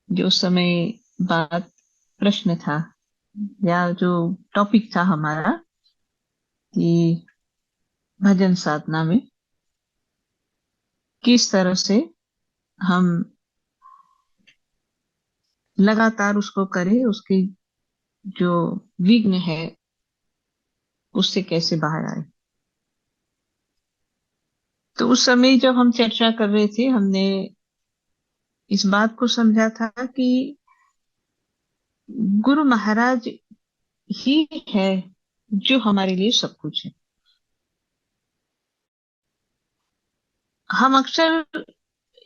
जो समय बात प्रश्न था या जो टॉपिक था हमारा कि भजन साधना में किस तरह से हम लगातार उसको करें, उसकी जो विघ्न है उससे कैसे बाहर आए। तो उस समय जब हम चर्चा कर रहे थे, हमने इस बात को समझा था कि गुरु महाराज ही है जो हमारे लिए सब कुछ है। हम अक्सर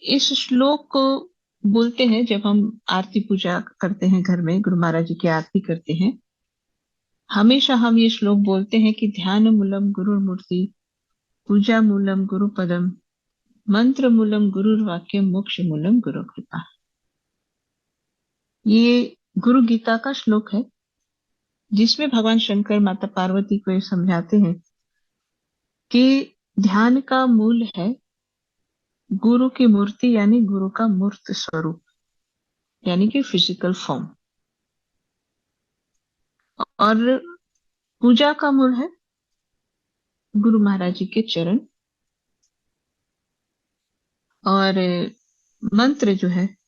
इस श्लोक को बोलते हैं जब हम आरती पूजा करते हैं, घर में गुरु महाराज जी की आरती करते हैं। हमेशा हम ये श्लोक बोलते हैं कि ध्यान मूलम गुरु मूर्ति, पूजा मूलम गुरु पदम, मंत्र मूलम गुरु वाक्य, मोक्ष मूलम गुरु कृपा। ये गुरु गीता का श्लोक है जिसमें भगवान शंकर माता पार्वती को ये समझाते हैं कि ध्यान का मूल है गुरु की मूर्ति, यानी गुरु का मूर्त स्वरूप, यानी कि फिजिकल फॉर्म। और पूजा का मूल है गुरु महाराज जी के चरण, और मंत्र जो है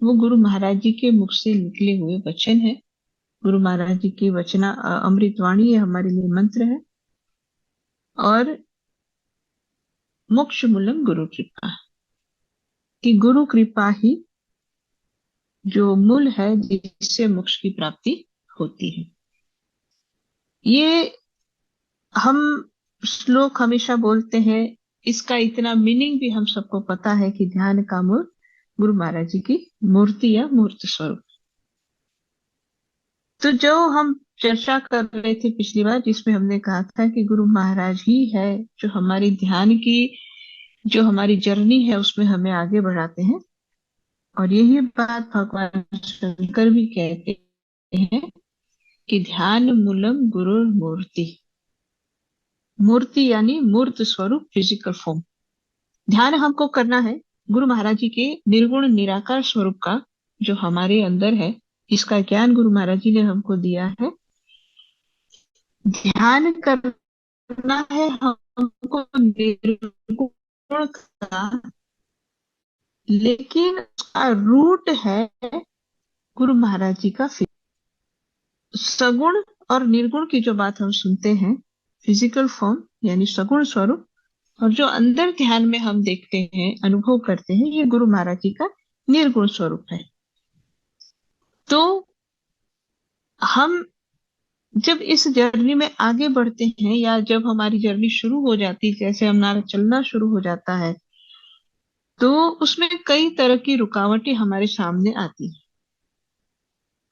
वो गुरु महाराज जी के मुख से निकले हुए वचन है। गुरु महाराज जी की वचना अमृतवाणी है, हमारे लिए मंत्र है। और मोक्ष मूलम गुरु कृपा, कि गुरु कृपा ही जो मूल है जिससे मोक्ष की प्राप्ति होती है। ये हम श्लोक हमेशा बोलते हैं, इसका इतना मीनिंग भी हम सबको पता है कि ध्यान का मूल गुरु महाराज जी की मूर्ति या मूर्त स्वरूप। तो जो हम चर्चा कर रहे थे पिछली बार, जिसमें हमने कहा था कि गुरु महाराज ही है जो हमारी ध्यान की जो हमारी जर्नी है उसमें हमें आगे बढ़ाते हैं। और यही बात भगवान शंकर भी कहते हैं कि ध्यान मूलम गुरु मूर्ति। मूर्ति यानी मूर्त स्वरूप, फिजिकल फॉर्म। ध्यान हमको करना है गुरु महाराज जी के निर्गुण निराकार स्वरूप का, जो हमारे अंदर है, इसका ज्ञान गुरु महाराज जी ने हमको दिया है। ध्यान करना है हमको निर्गुण का, लेकिन उसका रूट है गुरु महाराज जी का सगुण और निर्गुण की जो बात हम सुनते हैं, फिजिकल फॉर्म यानी सगुण स्वरूप, और जो अंदर ध्यान में हम देखते हैं, अनुभव करते हैं, ये गुरु महाराज जी का निर्गुण स्वरूप है। तो हम जब इस जर्नी में आगे बढ़ते हैं, या जब हमारी जर्नी शुरू हो जाती है, जैसे हमारा चलना शुरू हो जाता है, तो उसमें कई तरह की रुकावटें हमारे सामने आती हैं।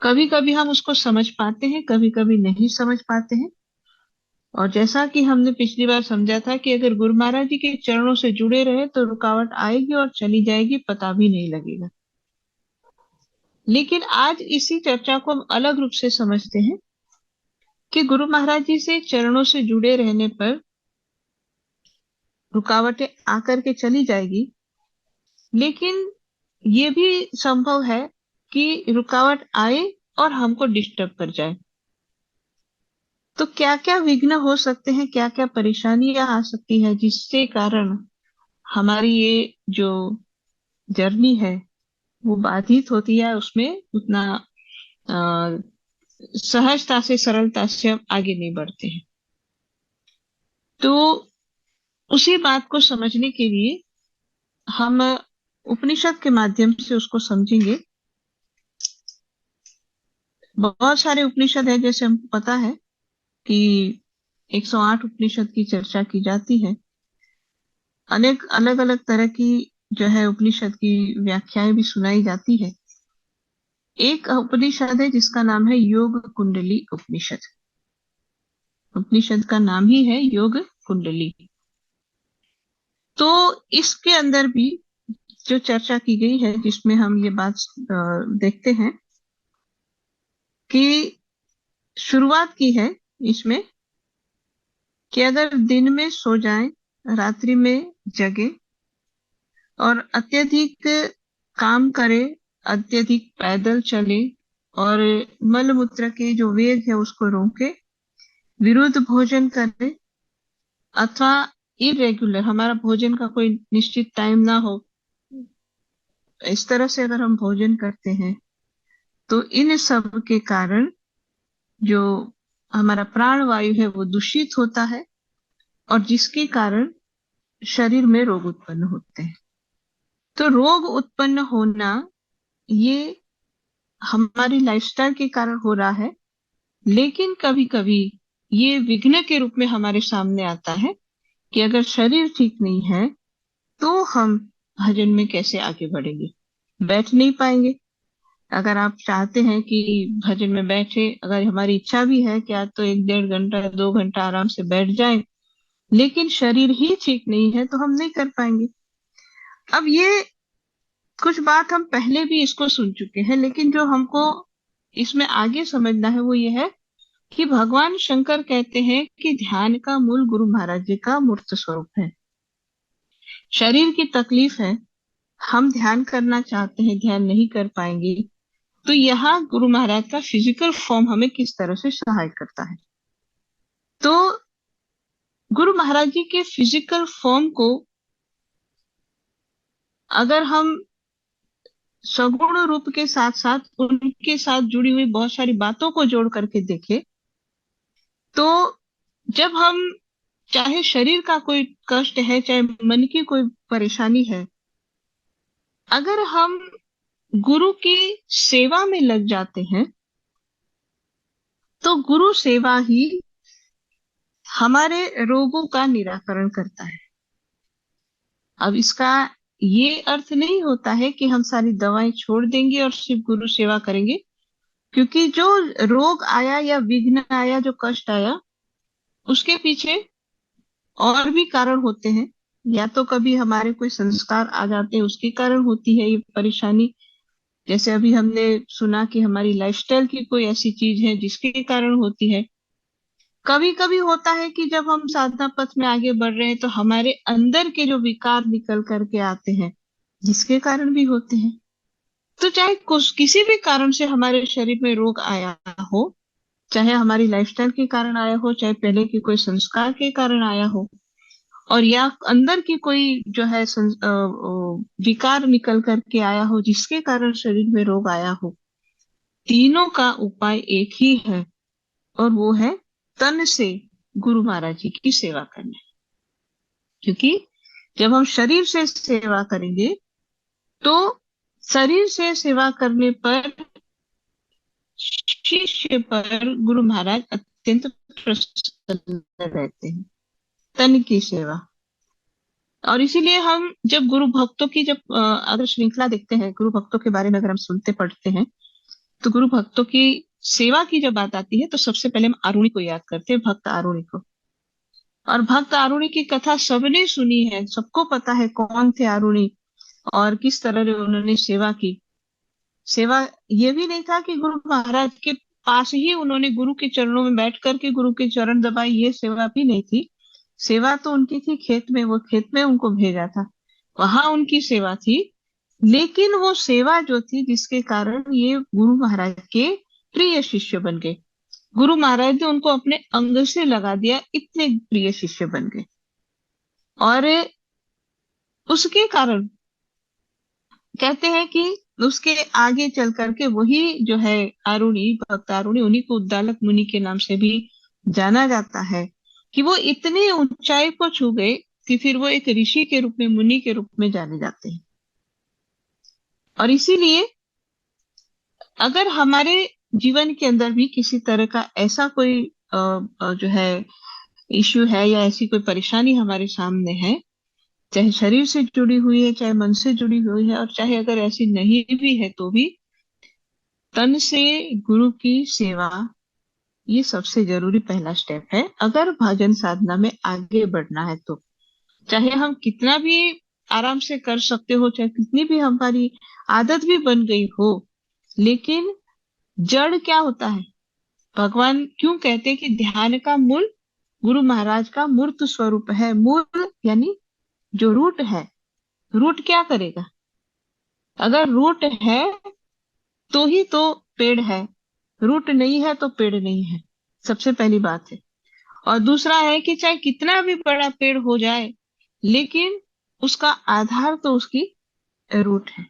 कभी कभी हम उसको समझ पाते हैं, कभी कभी नहीं समझ पाते हैं। और जैसा कि हमने पिछली बार समझा था कि अगर गुरु महाराज जी के चरणों से जुड़े रहे तो रुकावट आएगी और चली जाएगी, पता भी नहीं लगेगा। लेकिन आज इसी चर्चा को हम अलग रूप से समझते हैं कि गुरु महाराज जी से चरणों से जुड़े रहने पर रुकावटें आकर के चली जाएगी, लेकिन ये भी संभव है कि रुकावट आए और हमको डिस्टर्ब कर जाए। तो क्या क्या विघ्न हो सकते हैं, क्या क्या परेशानियां आ सकती है, जिसके कारण हमारी ये जो जर्नी है वो बाधित होती है, उसमें उतना अ, सहजता से, सरलता से हम आगे नहीं बढ़ते हैं। तो उसी बात को समझने के लिए हम उपनिषद के माध्यम से उसको समझेंगे। बहुत सारे उपनिषद है, जैसे हमको पता है कि 108 उपनिषद की चर्चा की जाती है। अनेक अलग अलग तरह की जो है उपनिषद की व्याख्याएं भी सुनाई जाती है। एक उपनिषद है जिसका नाम है योग कुंडली उपनिषद। उपनिषद का नाम ही है योग कुंडली। तो इसके अंदर भी जो चर्चा की गई है, जिसमें हम ये बात देखते हैं कि शुरुआत की है इसमें कि अगर दिन में सो जाए, रात्रि में जगे और अत्यधिक काम करे, अत्यधिक पैदल चले और मल मूत्र के जो वेग है उसको रोके, विरुद्ध भोजन करे, अथवा इरेगुलर, हमारा भोजन का कोई निश्चित टाइम ना हो, इस तरह से अगर हम भोजन करते हैं, तो इन सब के कारण जो हमारा प्राण वायु है वो दूषित होता है, और जिसके कारण शरीर में रोग उत्पन्न होते हैं। तो रोग उत्पन्न होना ये हमारी लाइफस्टाइल के कारण हो रहा है, लेकिन कभी कभी ये विघ्न के रूप में हमारे सामने आता है कि अगर शरीर ठीक नहीं है तो हम भजन में कैसे आगे बढ़ेंगे, बैठ नहीं पाएंगे। अगर आप चाहते हैं कि भजन में बैठे, अगर हमारी इच्छा भी है कि आज तो 1-1.5 घंटा 2 घंटा आराम से बैठ जाए, लेकिन शरीर ही ठीक नहीं है तो हम नहीं कर पाएंगे। अब ये कुछ बात हम पहले भी इसको सुन चुके हैं, लेकिन जो हमको इसमें आगे समझना है वो ये है कि भगवान शंकर कहते हैं कि ध्यान का मूल गुरु महाराज जी का मूर्त स्वरूप है। शरीर की तकलीफ है, हम ध्यान करना चाहते हैं, ध्यान नहीं कर पाएंगे, तो यहाँ गुरु महाराज का फिजिकल फॉर्म हमें किस तरह से सहाय करता है। तो गुरु महाराज जी के फिजिकल फॉर्म को अगर हम सगुण रूप के साथ साथ उनके साथ जुड़ी हुई बहुत सारी बातों को जोड़ करके देखें, तो जब हम, चाहे शरीर का कोई कष्ट है, चाहे मन की कोई परेशानी है, अगर हम गुरु की सेवा में लग जाते हैं तो गुरु सेवा ही हमारे रोगों का निराकरण करता है। अब इसका ये अर्थ नहीं होता है कि हम सारी दवाएं छोड़ देंगे और सिर्फ गुरु सेवा करेंगे, क्योंकि जो रोग आया या विघ्न आया, जो कष्ट आया, उसके पीछे और भी कारण होते हैं। या तो कभी हमारे कोई संस्कार आ जाते हैं, उसके कारण होती है ये परेशानी। जैसे अभी हमने सुना कि हमारी लाइफस्टाइल की कोई ऐसी चीज है जिसके कारण होती है। कभी कभी होता है कि जब हम साधना पथ में आगे बढ़ रहे हैं तो हमारे अंदर के जो विकार निकल करके आते हैं, जिसके कारण भी होते हैं। तो चाहे किसी भी कारण से हमारे शरीर में रोग आया हो, चाहे हमारी लाइफस्टाइल के कारण आया हो, चाहे पहले के कोई संस्कार के कारण आया हो, और या अंदर की कोई जो है विकार निकल करके आया हो जिसके कारण शरीर में रोग आया हो, तीनों का उपाय एक ही है, और वो है तन से गुरु महाराज जी की सेवा करना। क्योंकि जब हम शरीर से सेवा करेंगे तो शरीर से सेवा करने पर शिष्य पर गुरु महाराज अत्यंत प्रसन्न रहते हैं, तन की सेवा। और इसीलिए हम जब गुरु भक्तों की जब अगर श्रृंखला देखते हैं, गुरु भक्तों के बारे में अगर हम सुनते पढ़ते हैं, तो गुरु भक्तों की सेवा की जब बात आती है तो सबसे पहले हम आरुणि को याद करते हैं, भक्त आरुणि को। और भक्त आरुणि की कथा सबने सुनी है, सबको पता है कौन थे आरुणि और किस तरह से उन्होंने सेवा की। सेवा ये भी नहीं था कि गुरु महाराज के पास ही उन्होंने गुरु के चरणों में बैठ करके गुरु के चरण दबाए, ये सेवा भी नहीं थी। सेवा तो उनकी थी खेत में, वो खेत में उनको भेजा था, वहां उनकी सेवा थी। लेकिन वो सेवा जो थी जिसके कारण ये गुरु महाराज के प्रिय शिष्य बन गए, गुरु महाराज ने उनको अपने अंग से लगा दिया, इतने प्रिय शिष्य बन गए। और उसके कारण कहते हैं कि उसके आगे चल करके वही जो है आरुणि, भक्त आरुणि, उन्हीं को उद्दालक मुनि के नाम से भी जाना जाता है कि वो इतने ऊंचाई को छू गए कि फिर वो एक ऋषि के रूप में, मुनि के रूप में जाने जाते हैं। और इसीलिए अगर हमारे जीवन के अंदर भी किसी तरह का ऐसा कोई जो है इश्यू है या ऐसी कोई परेशानी हमारे सामने है, चाहे शरीर से जुड़ी हुई है, चाहे मन से जुड़ी हुई है, और चाहे अगर ऐसी नहीं भी है तो भी तन से गुरु की सेवा ये सबसे जरूरी पहला स्टेप है अगर भजन साधना में आगे बढ़ना है तो। चाहे हम कितना भी आराम से कर सकते हो, चाहे कितनी भी हमारी आदत भी बन गई हो, लेकिन जड़ क्या होता है, भगवान क्यों कहते हैं कि ध्यान का मूल गुरु महाराज का मूर्त स्वरूप है। मूल यानी जो रूट है, रूट क्या करेगा, अगर रूट है तो ही तो पेड़ है, रूट नहीं है तो पेड़ नहीं है, सबसे पहली बात है। और दूसरा है कि चाहे कितना भी बड़ा पेड़ हो जाए, लेकिन उसका आधार तो उसकी रूट है,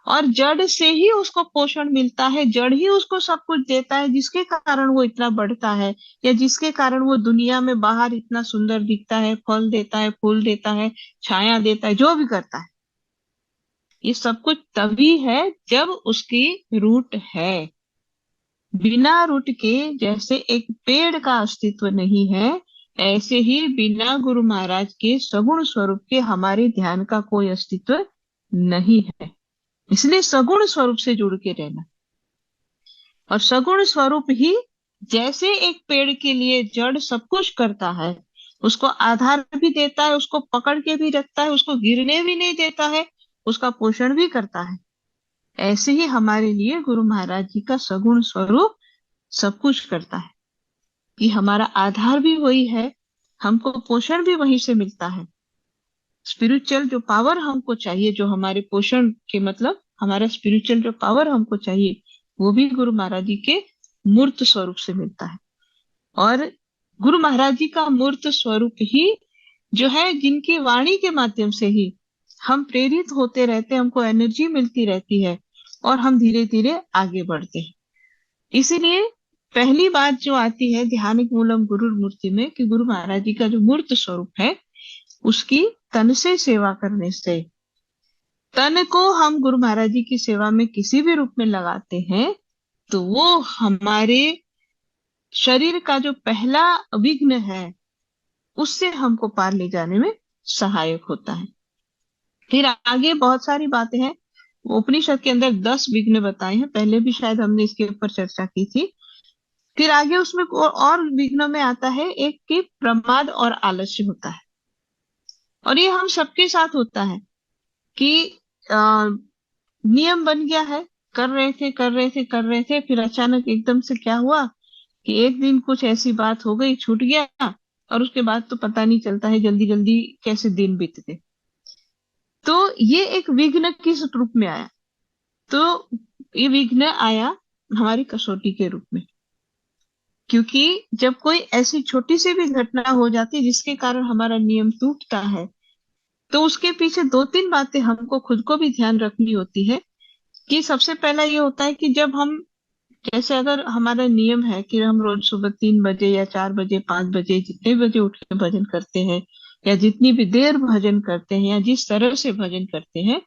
और जड़ से ही उसको पोषण मिलता है, जड़ ही उसको सब कुछ देता है, जिसके कारण वो इतना बढ़ता है, या जिसके कारण वो दुनिया में बाहर इतना सुंदर दिखता है, फल देता है, फूल देता है, छाया देता है, जो भी करता है। ये सब कुछ तभी है जब उसकी रूट है। बिना रूट के जैसे एक पेड़ का अस्तित्व नहीं है, ऐसे ही बिना गुरु महाराज के सगुण स्वरूप के हमारे ध्यान का कोई अस्तित्व नहीं है। इसलिए सगुण स्वरूप से जुड़ के रहना, और सगुण स्वरूप ही जैसे एक पेड़ के लिए जड़ सब कुछ करता है, उसको आधार भी देता है, उसको पकड़ के भी रखता है, उसको गिरने भी नहीं देता है, उसका पोषण भी करता है, ऐसे ही हमारे लिए गुरु महाराज जी का सगुण स्वरूप सब कुछ करता है कि हमारा आधार भी वही है, हमको पोषण भी वहीं से मिलता है। स्पिरिचुअल जो पावर हमको चाहिए, जो हमारे पोषण के मतलब हमारा स्पिरिचुअल जो पावर हमको चाहिए, वो भी गुरु महाराज जी के मूर्त स्वरूप से मिलता है। और गुरु महाराज जी का मूर्त स्वरूप ही जो है, जिनकी वाणी के माध्यम से ही हम प्रेरित होते रहते हैं, हमको एनर्जी मिलती रहती है और हम धीरे धीरे आगे बढ़ते हैं। इसीलिए पहली बात जो आती है ध्यान मूलम गुरु मूर्ति में, कि गुरु महाराज जी का जो मूर्त स्वरूप है उसकी तन से सेवा करने से, तन को हम गुरु महाराज जी की सेवा में किसी भी रूप में लगाते हैं तो वो हमारे शरीर का जो पहला विघ्न है उससे हमको पार ले जाने में सहायक होता है। फिर आगे बहुत सारी बातें हैं, उपनिषद के अंदर 10 विघ्न बताए हैं, पहले भी शायद हमने इसके ऊपर चर्चा की थी। फिर आगे उसमें और विघ्नों में आता है एक कि प्रमाद और आलस्य होता है, और ये हम सबके साथ होता है कि नियम बन गया है, कर रहे थे, फिर अचानक एकदम से क्या हुआ कि एक दिन कुछ ऐसी बात हो गई, छूट गया, और उसके बाद तो पता नहीं चलता है जल्दी जल्दी कैसे दिन बीत गए। तो ये एक विघ्न किस रूप में आया, तो ये विघ्न आया हमारी कसौटी के रूप में, क्योंकि जब कोई ऐसी छोटी सी भी घटना हो जाती है जिसके कारण हमारा नियम टूटता है, तो उसके पीछे 2-3 बातें हमको खुद को भी ध्यान रखनी होती है। कि सबसे पहला ये होता है कि जब हम, जैसे अगर हमारा नियम है कि हम रोज सुबह 3 बजे या 4 बजे 5 बजे जितने बजे उठ के भजन करते हैं, या जितनी भी देर भजन करते हैं, या जिस तरह से भजन करते हैं,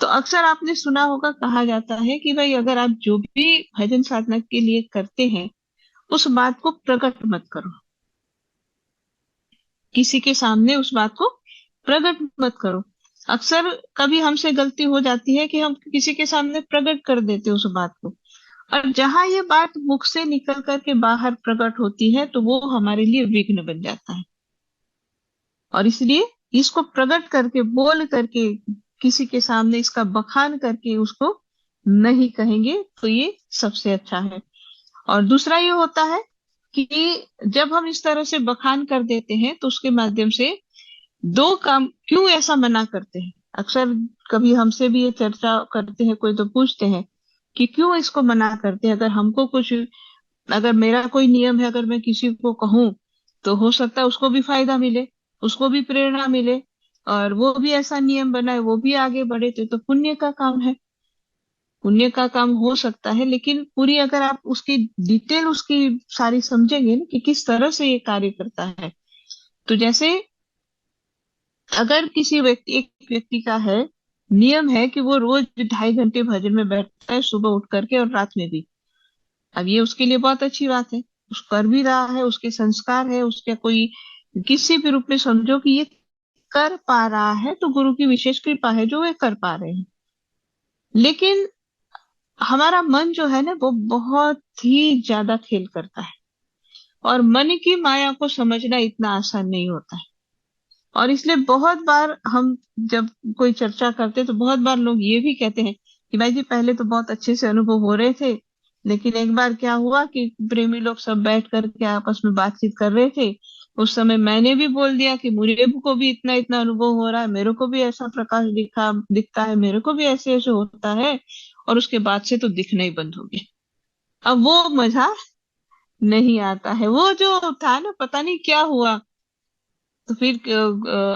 तो अक्सर आपने सुना होगा, कहा जाता है कि भाई अगर आप जो भी भजन साधना के लिए करते हैं उस बात को प्रकट मत करो, किसी के सामने उस बात को प्रकट मत करो। अक्सर कभी हमसे गलती हो जाती है कि हम किसी के सामने प्रकट कर देते उस बात को, और जहां ये बात मुख से निकल करके बाहर प्रकट होती है तो वो हमारे लिए विघ्न बन जाता है। और इसलिए इसको प्रकट करके, बोल करके, किसी के सामने इसका बखान करके उसको नहीं कहेंगे तो ये सबसे अच्छा है। और दूसरा ये होता है कि जब हम इस तरह से बखान कर देते हैं तो उसके माध्यम से दो काम, क्यों ऐसा मना करते हैं, अक्सर कभी हमसे भी ये चर्चा करते हैं, कोई तो पूछते हैं कि क्यों इसको मना करते हैं। अगर हमको कुछ, अगर मेरा कोई नियम है, अगर मैं किसी को कहूं तो हो सकता है उसको भी फायदा मिले, उसको भी प्रेरणा मिले, और वो भी ऐसा नियम बनाए, वो भी आगे बढ़े, तो पुण्य का काम है, पुण्य का काम हो सकता है। लेकिन पूरी अगर आप उसकी डिटेल, उसकी सारी समझेंगे ना कि किस तरह से ये कार्य करता है, तो जैसे अगर किसी व्यक्ति, एक व्यक्ति का है, नियम है कि वो रोज 2.5 घंटे भजन में बैठता है, सुबह उठ करके और रात में भी। अब ये उसके लिए बहुत अच्छी बात है, उस कर भी रहा है, उसके संस्कार है, उसका कोई किसी भी रूप में समझो कि ये कर पा रहा है तो गुरु की विशेष कृपा है जो वे कर पा रहे हैं। लेकिन हमारा मन जो है ना वो बहुत ही ज्यादा खेल करता है, और मन की माया को समझना इतना आसान नहीं होता है। और इसलिए बहुत बार हम जब कोई चर्चा करते हैं तो बहुत बार लोग ये भी कहते हैं कि भाई जी पहले तो बहुत अच्छे से अनुभव हो रहे थे, लेकिन एक बार क्या हुआ कि प्रेमी लोग सब बैठ करके आपस में बातचीत कर रहे थे, उस समय मैंने भी बोल दिया कि मुझे को भी इतना इतना अनुभव हो रहा है, मेरे को भी ऐसा प्रकाश दिखता है, मेरे को भी ऐसे ऐसे होता है, और उसके बाद से तो दिखना ही बंद हो गया। अब वो मजा नहीं आता है, वो जो था ना, पता नहीं क्या हुआ। तो फिर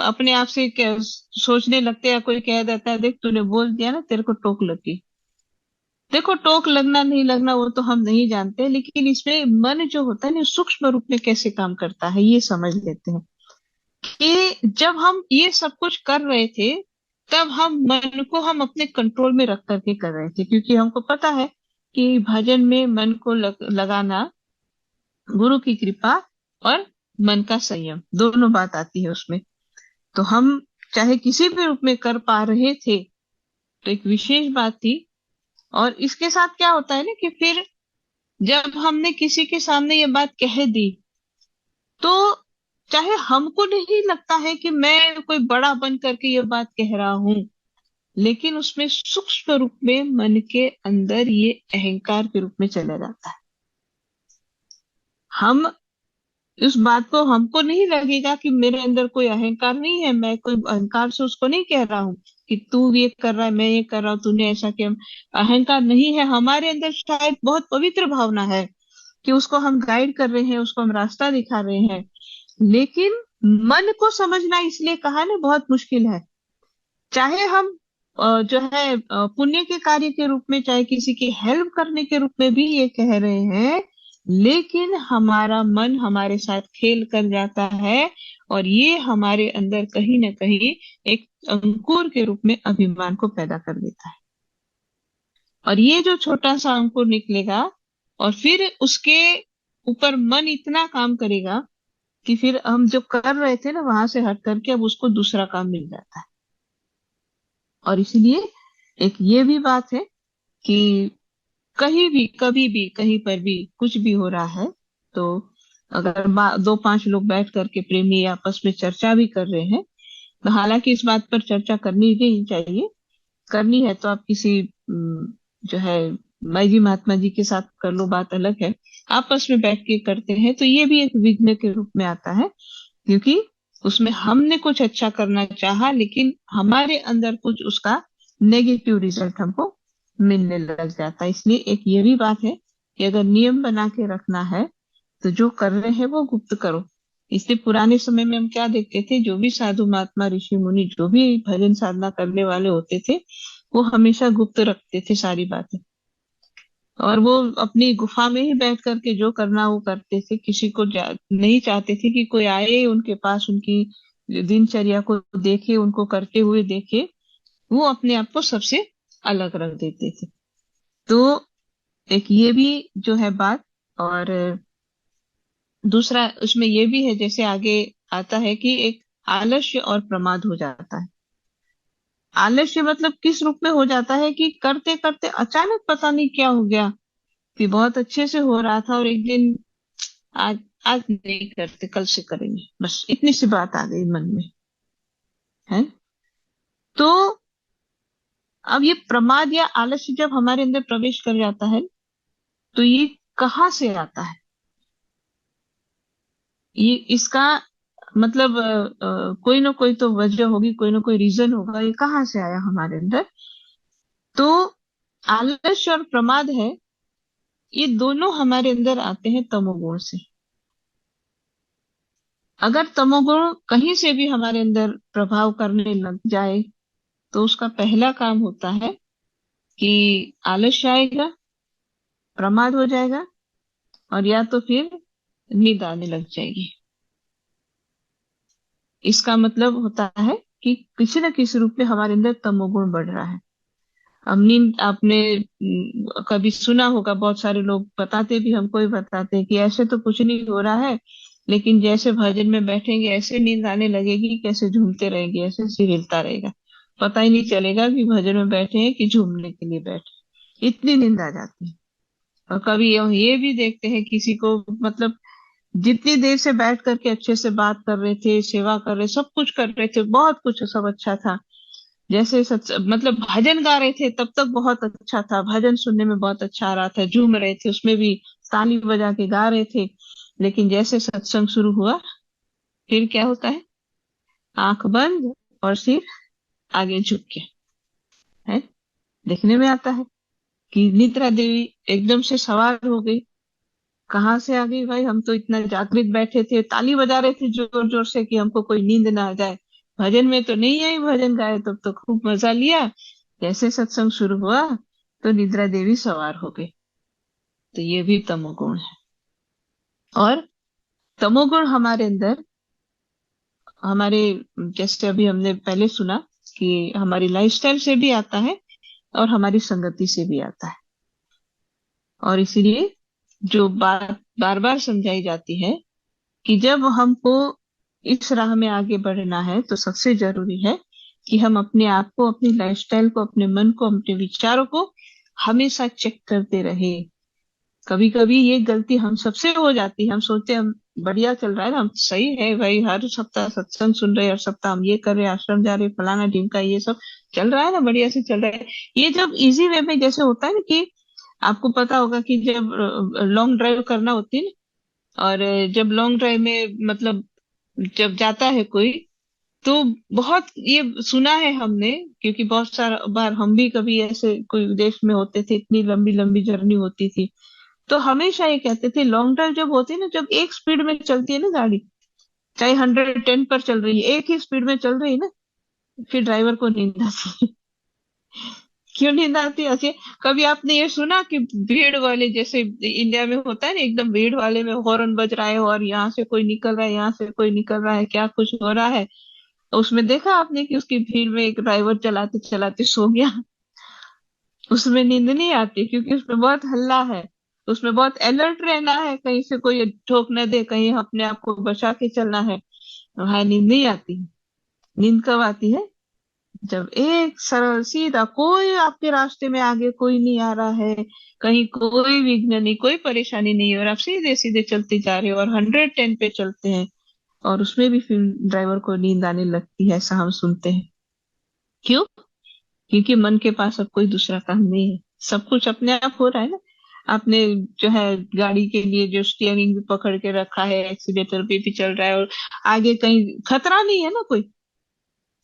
अपने आप से सोचने लगते हैं, कोई कह देता है देख तूने बोल दिया ना, तेरे को टोक लगी। देखो टोक लगना नहीं लगना वो तो हम नहीं जानते, लेकिन इसमें मन जो होता है ना सूक्ष्म रूप में कैसे काम करता है ये समझ लेते हैं कि जब हम ये सब कुछ कर रहे थे तब हम मन को हम अपने कंट्रोल में रख करके कर रहे थे, क्योंकि हमको पता है कि भजन में मन को लगाना गुरु की कृपा और मन का संयम दोनों बात आती है उसमें। तो हम चाहे किसी भी रूप में कर पा रहे थे तो एक विशेष बात थी। और इसके साथ क्या होता है ना कि फिर जब हमने किसी के सामने ये बात कह दी तो चाहे हमको नहीं लगता है कि मैं कोई बड़ा बन करके ये बात कह रहा हूं, लेकिन उसमें सूक्ष्म रूप में मन के अंदर ये अहंकार के रूप में चला जाता है। हम उस बात को, हमको नहीं लगेगा कि मेरे अंदर कोई अहंकार नहीं है, मैं कोई अहंकार से उसको नहीं कह रहा हूँ कि तू ये कर रहा है मैं ये कर रहा हूँ तूने ऐसा किया। अहंकार नहीं है हमारे अंदर, शायद बहुत पवित्र भावना है कि उसको हम गाइड कर रहे हैं, उसको हम रास्ता दिखा रहे हैं। लेकिन मन को समझना, इसलिए कहा ना, बहुत मुश्किल है। चाहे हम जो है पुण्य के कार्य के रूप में, चाहे किसी की हेल्प करने के रूप में भी ये कह रहे हैं, लेकिन हमारा मन हमारे साथ खेल कर जाता है और ये हमारे अंदर कहीं ना कहीं एक अंकुर के रूप में अभिमान को पैदा कर देता है। और ये जो छोटा सा अंकुर निकलेगा और फिर उसके ऊपर मन इतना काम करेगा कि फिर हम जो कर रहे थे ना वहां से हट करके अब उसको दूसरा काम मिल जाता है। और इसलिए एक ये भी बात है कि कहीं भी, कभी भी, कहीं पर भी कुछ भी हो रहा है तो अगर 2-5 लोग बैठ करके प्रेमी आपस में चर्चा भी कर रहे हैं, तो हालांकि इस बात पर चर्चा करनी नहीं चाहिए, करनी है तो आप किसी जो है माई जी महात्मा जी के साथ कर लो, बात अलग है। आपस में बैठ के करते हैं तो ये भी एक विघ्न के रूप में आता है, क्योंकि उसमें हमने कुछ अच्छा करना चाहा लेकिन हमारे अंदर कुछ उसका नेगेटिव रिजल्ट हमको मिलने लग जाता है। इसलिए एक ये भी बात है कि अगर नियम बना के रखना है तो जो कर रहे हैं वो गुप्त करो। इसलिए पुराने समय में हम क्या देखते थे, जो भी साधु महात्मा ऋषि मुनि जो भी भजन साधना करने वाले होते थे वो हमेशा गुप्त रखते थे सारी बातें, और वो अपनी गुफा में ही बैठ करके जो करना वो करते थे। किसी को नहीं चाहते थे कि कोई आए उनके पास, उनकी दिनचर्या को देखे, उनको करते हुए देखे। वो अपने आप को सबसे अलग रख देते थे। तो एक ये भी जो है बात। और दूसरा उसमें ये भी है, जैसे आगे आता है कि एक आलस्य और प्रमाद हो जाता है। आलस्य मतलब किस रूप में हो जाता है कि करते करते अचानक पता नहीं क्या हो गया कि बहुत अच्छे से हो रहा था और एक दिन आज आज नहीं करते, कल से करेंगे, बस इतनी सी बात आ गई मन में, है। तो अब ये प्रमाद या आलस्य जब हमारे अंदर प्रवेश कर जाता है तो ये कहाँ से आता है? ये इसका मतलब कोई ना कोई तो वजह होगी, कोई ना कोई रीजन होगा, ये कहाँ से आया हमारे अंदर। तो आलस्य और प्रमाद है, ये दोनों हमारे अंदर आते हैं तमोगुण से। अगर तमोगुण कहीं से भी हमारे अंदर प्रभाव करने लग जाए तो उसका पहला काम होता है कि आलस्य आएगा, प्रमाद हो जाएगा, और या तो फिर नींद आने लग जाएगी। इसका मतलब होता है कि किसी न किसी रूप में हमारे अंदर तमोगुण बढ़ रहा है। अब नींद आपने कभी सुना होगा, बहुत सारे लोग बताते भी, हमको ही बताते हैं कि ऐसे तो कुछ नहीं हो रहा है, लेकिन जैसे भजन में बैठेंगे ऐसे नींद आने लगेगी, कैसे झूमते रहेंगे, ऐसे सिर हिलता रहेगा, पता ही नहीं चलेगा कि भजन में बैठे हैं कि झूमने के लिए बैठे, इतनी नींद आ जाती है। और कभी ये भी देखते हैं किसी को, मतलब जितनी देर से बैठ करके अच्छे से बात कर रहे थे, सेवा कर रहे, सब कुछ कर रहे थे, बहुत कुछ सब अच्छा था, जैसे मतलब भजन गा रहे थे तब तक बहुत अच्छा था, भजन सुनने में बहुत अच्छा आ रहा था, झूम रहे थे, उसमें भी ताली बजा के गा रहे थे, लेकिन जैसे सत्संग शुरू हुआ फिर क्या होता है, आंख बंद और सिर आगे झुक के, है। देखने में आता है कि निद्रा देवी एकदम से सवार हो गई। कहाँ से आ गई भाई, हम तो इतना जागृत बैठे थे, ताली बजा रहे थे जोर जोर से कि हमको कोई नींद ना आ जाए, भजन में तो नहीं आई, भजन गाए तो खूब मजा लिया, जैसे सत्संग शुरू हुआ तो निद्रा देवी सवार हो गई। तो ये भी तमोगुण है। और तमोगुण हमारे अंदर, हमारे, जैसे अभी हमने पहले सुना कि हमारी लाइफस्टाइल से भी आता है और हमारी संगति से भी आता है। और इसीलिए जो बात बार बार समझाई जाती है कि जब हमको इस राह में आगे बढ़ना है तो सबसे जरूरी है कि हम अपने आप को, अपनी लाइफस्टाइल को, अपने मन को, अपने विचारों को हमेशा चेक करते रहे। कभी कभी ये गलती हम सबसे हो जाती है, हम सोचते हैं हम बढ़िया चल रहा है ना, हम सही है भाई, हर सप्ताह सत्संग सुन रहे हैं, हर सप्ताह हम ये कर रहे हैं, आश्रम जा रहे हैं, फलाना ढिमका, ये सब चल रहा है ना, बढ़िया से चल रहा है। ये जब इजी वे में, जैसे होता है ना कि आपको पता होगा कि जब लॉन्ग ड्राइव करना होती है ना, और जब लॉन्ग ड्राइव में मतलब जब जाता है कोई, तो बहुत ये सुना है हमने, क्योंकि बहुत सारा बार हम भी कभी ऐसे कोई विदेश में होते थे, इतनी लंबी लंबी जर्नी होती थी, तो हमेशा ये कहते थे लॉन्ग ड्राइव जब होती है ना, जब एक स्पीड में चलती है ना गाड़ी, चाहे 110 पर चल रही है, एक ही स्पीड में चल रही है ना, फिर ड्राइवर को नींद आती है। क्यों नींद आती है? अच्छा, कभी आपने ये सुना कि भीड़ वाले, जैसे इंडिया में होता है ना, एकदम भीड़ वाले में हॉर्न बज रहा है और यहाँ से कोई निकल रहा है, यहाँ से कोई निकल रहा है, क्या कुछ हो रहा है, तो उसमें देखा आपने कि उसकी भीड़ में एक ड्राइवर चलाते चलाते सो गया। उसमें नींद नहीं आती क्योंकि उसमें बहुत हल्ला है, उसमें बहुत अलर्ट रहना है, कहीं से कोई ठोक न दे, कहीं अपने आप को बचा के चलना है। वहां नींद नहीं आती। नींद कब आती है? जब एक सरल सीधा, कोई आपके रास्ते में आगे कोई नहीं आ रहा है, कहीं कोई विघ्न नहीं, कोई परेशानी नहीं है, और आप सीधे सीधे चलते जा रहे हो और 110 पे चलते हैं, और उसमें भी फिर ड्राइवर को नींद आने लगती है, ऐसा हम सुनते हैं। क्यों? क्योंकि मन के पास अब कोई दूसरा काम नहीं है, सब कुछ अपने आप हो रहा है ना। आपने जो है गाड़ी के लिए जो स्टीयरिंग भी पकड़ के रखा है, एक्सीलेटर पे भी चल रहा है, और आगे कहीं खतरा नहीं है ना कोई,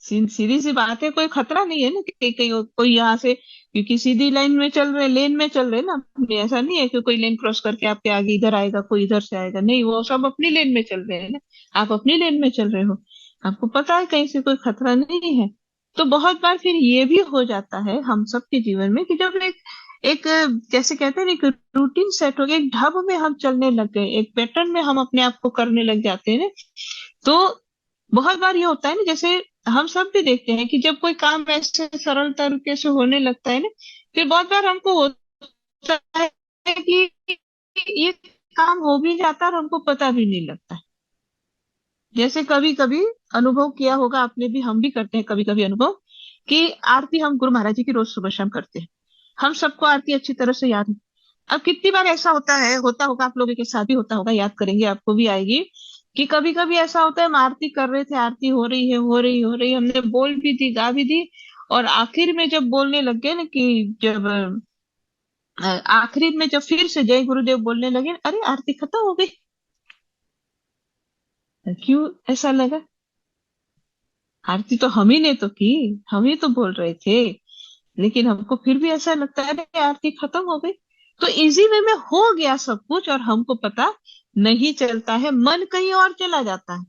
सीधी सी बात है, कोई खतरा नहीं है ना कि कहीं कोई यहाँ से, क्योंकि सीधी लाइन में चल रहे, लेन में चल रहे ना अपने, ऐसा नहीं है कि कोई लेन क्रॉस करके आपके आगे इधर आएगा, कोई इधर से आएगा, नहीं, वो सब अपनी लेन में चल रहे हैं ना, आप अपनी लेन में चल रहे हो, आपको पता है कहीं से कोई खतरा नहीं है। तो बहुत बार फिर ये भी हो जाता है हम सबके जीवन में कि जब एक एक जैसे कहते हैं, एक रूटीन सेट हो गया, एक ढब में हम चलने लग गए, एक पैटर्न में हम अपने आप को करने लग जाते हैं ना, तो बहुत बार ये होता है ना, जैसे हम सब भी देखते हैं कि जब कोई काम ऐसे सरल तरीके से होने लगता है ना, फिर बहुत बार हमको होता है कि ये काम हो भी जाता है और हमको पता भी नहीं लगता। जैसे कभी कभी अनुभव किया होगा आपने भी, हम भी करते हैं कभी कभी अनुभव, कि आरती हम गुरु महाराज जी की रोज सुबह शाम करते हैं। हम सबको आरती अच्छी तरह से याद है। अब कितनी बार ऐसा होता है, होता होगा आप लोगों के साथ भी होता होगा, याद करेंगे आपको भी आएगी, कि कभी कभी ऐसा होता है हम आरती कर रहे थे, आरती हो रही है हो रही हो रही, हमने बोल भी दी गा भी दी, और आखिर में जब बोलने लग गए ना, कि जब आखिरी में जब फिर से जय गुरुदेव बोलने लगे, अरे आरती खत्म हो गई। क्यों ऐसा लगा? आरती तो हम ही ने तो की, हम ही तो बोल रहे थे, लेकिन हमको फिर भी ऐसा लगता है अरे आरती खत्म हो गई। तो इजी वे में हो गया सब कुछ और हमको पता नहीं चलता है, मन कहीं और चला जाता है।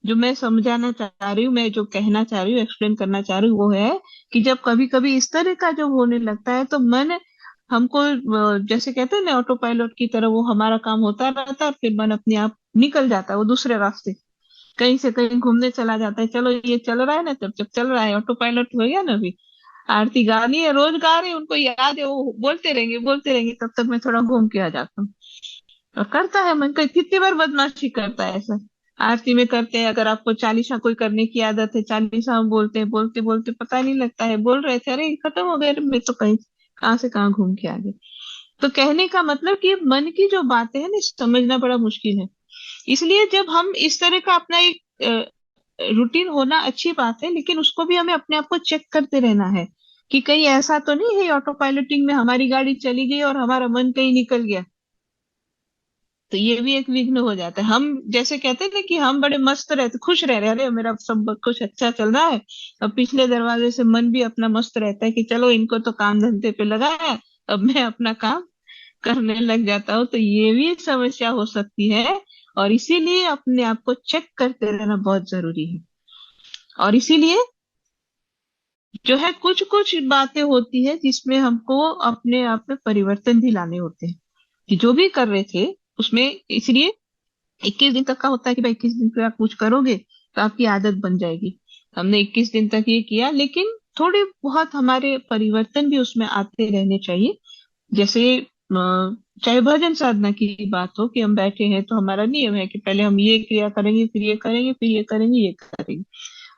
जो मैं समझाना चाह रही हूँ, मैं जो कहना चाह रही हूँ, एक्सप्लेन करना चाह रही हूँ, वो है कि जब कभी कभी इस तरह का जब होने लगता है तो मन हमको जैसे कहते हैं ना, ऑटो पायलट की तरह वो हमारा काम होता रहता है, और फिर मन अपने आप निकल जाता है वो दूसरे रास्ते, कहीं से कहीं घूमने चला जाता है। चलो ये चल रहा है ना, तब जब चल रहा है ऑटो पायलट हो गया ना, अभी आरती गानी है, रोज गा रही है, उनको याद है, वो बोलते रहेंगे, तब तक मैं थोड़ा घूम के आ जाता हूँ। और करता है मन का, कितनी बार बदमाशी करता है ऐसा। आरती में करते हैं, अगर आपको चालीसा कोई करने की आदत है, चालीसा हम बोलते हैं, बोलते बोलते पता नहीं लगता है बोल रहे थे, अरे खत्म हो गया, अरे मैं तो कहीं कहाँ से कहाँ घूम के आ गई। तो कहने का मतलब कि मन की जो बातें हैं ना, समझना बड़ा मुश्किल है। इसलिए जब हम इस तरह का अपना एक रूटीन होना अच्छी बात है, लेकिन उसको भी हमें अपने आप को चेक करते रहना है कि कहीं ऐसा तो नहीं है ऑटो पायलटिंग में हमारी गाड़ी चली गई और हमारा मन कहीं निकल गया। तो ये भी एक विघ्न हो जाता है। हम जैसे कहते हैं ना कि हम बड़े मस्त रहते, खुश रह रहे हैं, अरे मेरा सब कुछ अच्छा चल रहा है, अब पिछले दरवाजे से मन भी अपना मस्त रहता है कि चलो इनको तो काम धंधे पे लगाया, अब मैं अपना काम करने लग जाता हूँ। तो ये भी एक समस्या हो सकती है, और इसीलिए अपने आप को चेक करते रहना बहुत जरूरी है। और इसीलिए जो है कुछ कुछ बातें होती है जिसमें हमको अपने आप में परिवर्तन भी लाने होते हैं, कि जो भी कर रहे थे उसमें, इसलिए 21 दिन तक का होता है कि भाई 21 दिन तक आप कुछ करोगे तो आपकी आदत बन जाएगी। हमने 21 दिन तक ये किया, लेकिन थोड़े बहुत हमारे परिवर्तन भी उसमें आते रहने चाहिए। जैसे चाहे भजन साधना की बात हो, कि हम बैठे हैं तो हमारा नियम है कि पहले हम ये क्रिया करेंगे, फिर ये करेंगे, फिर ये करेंगे, ये करेंगे।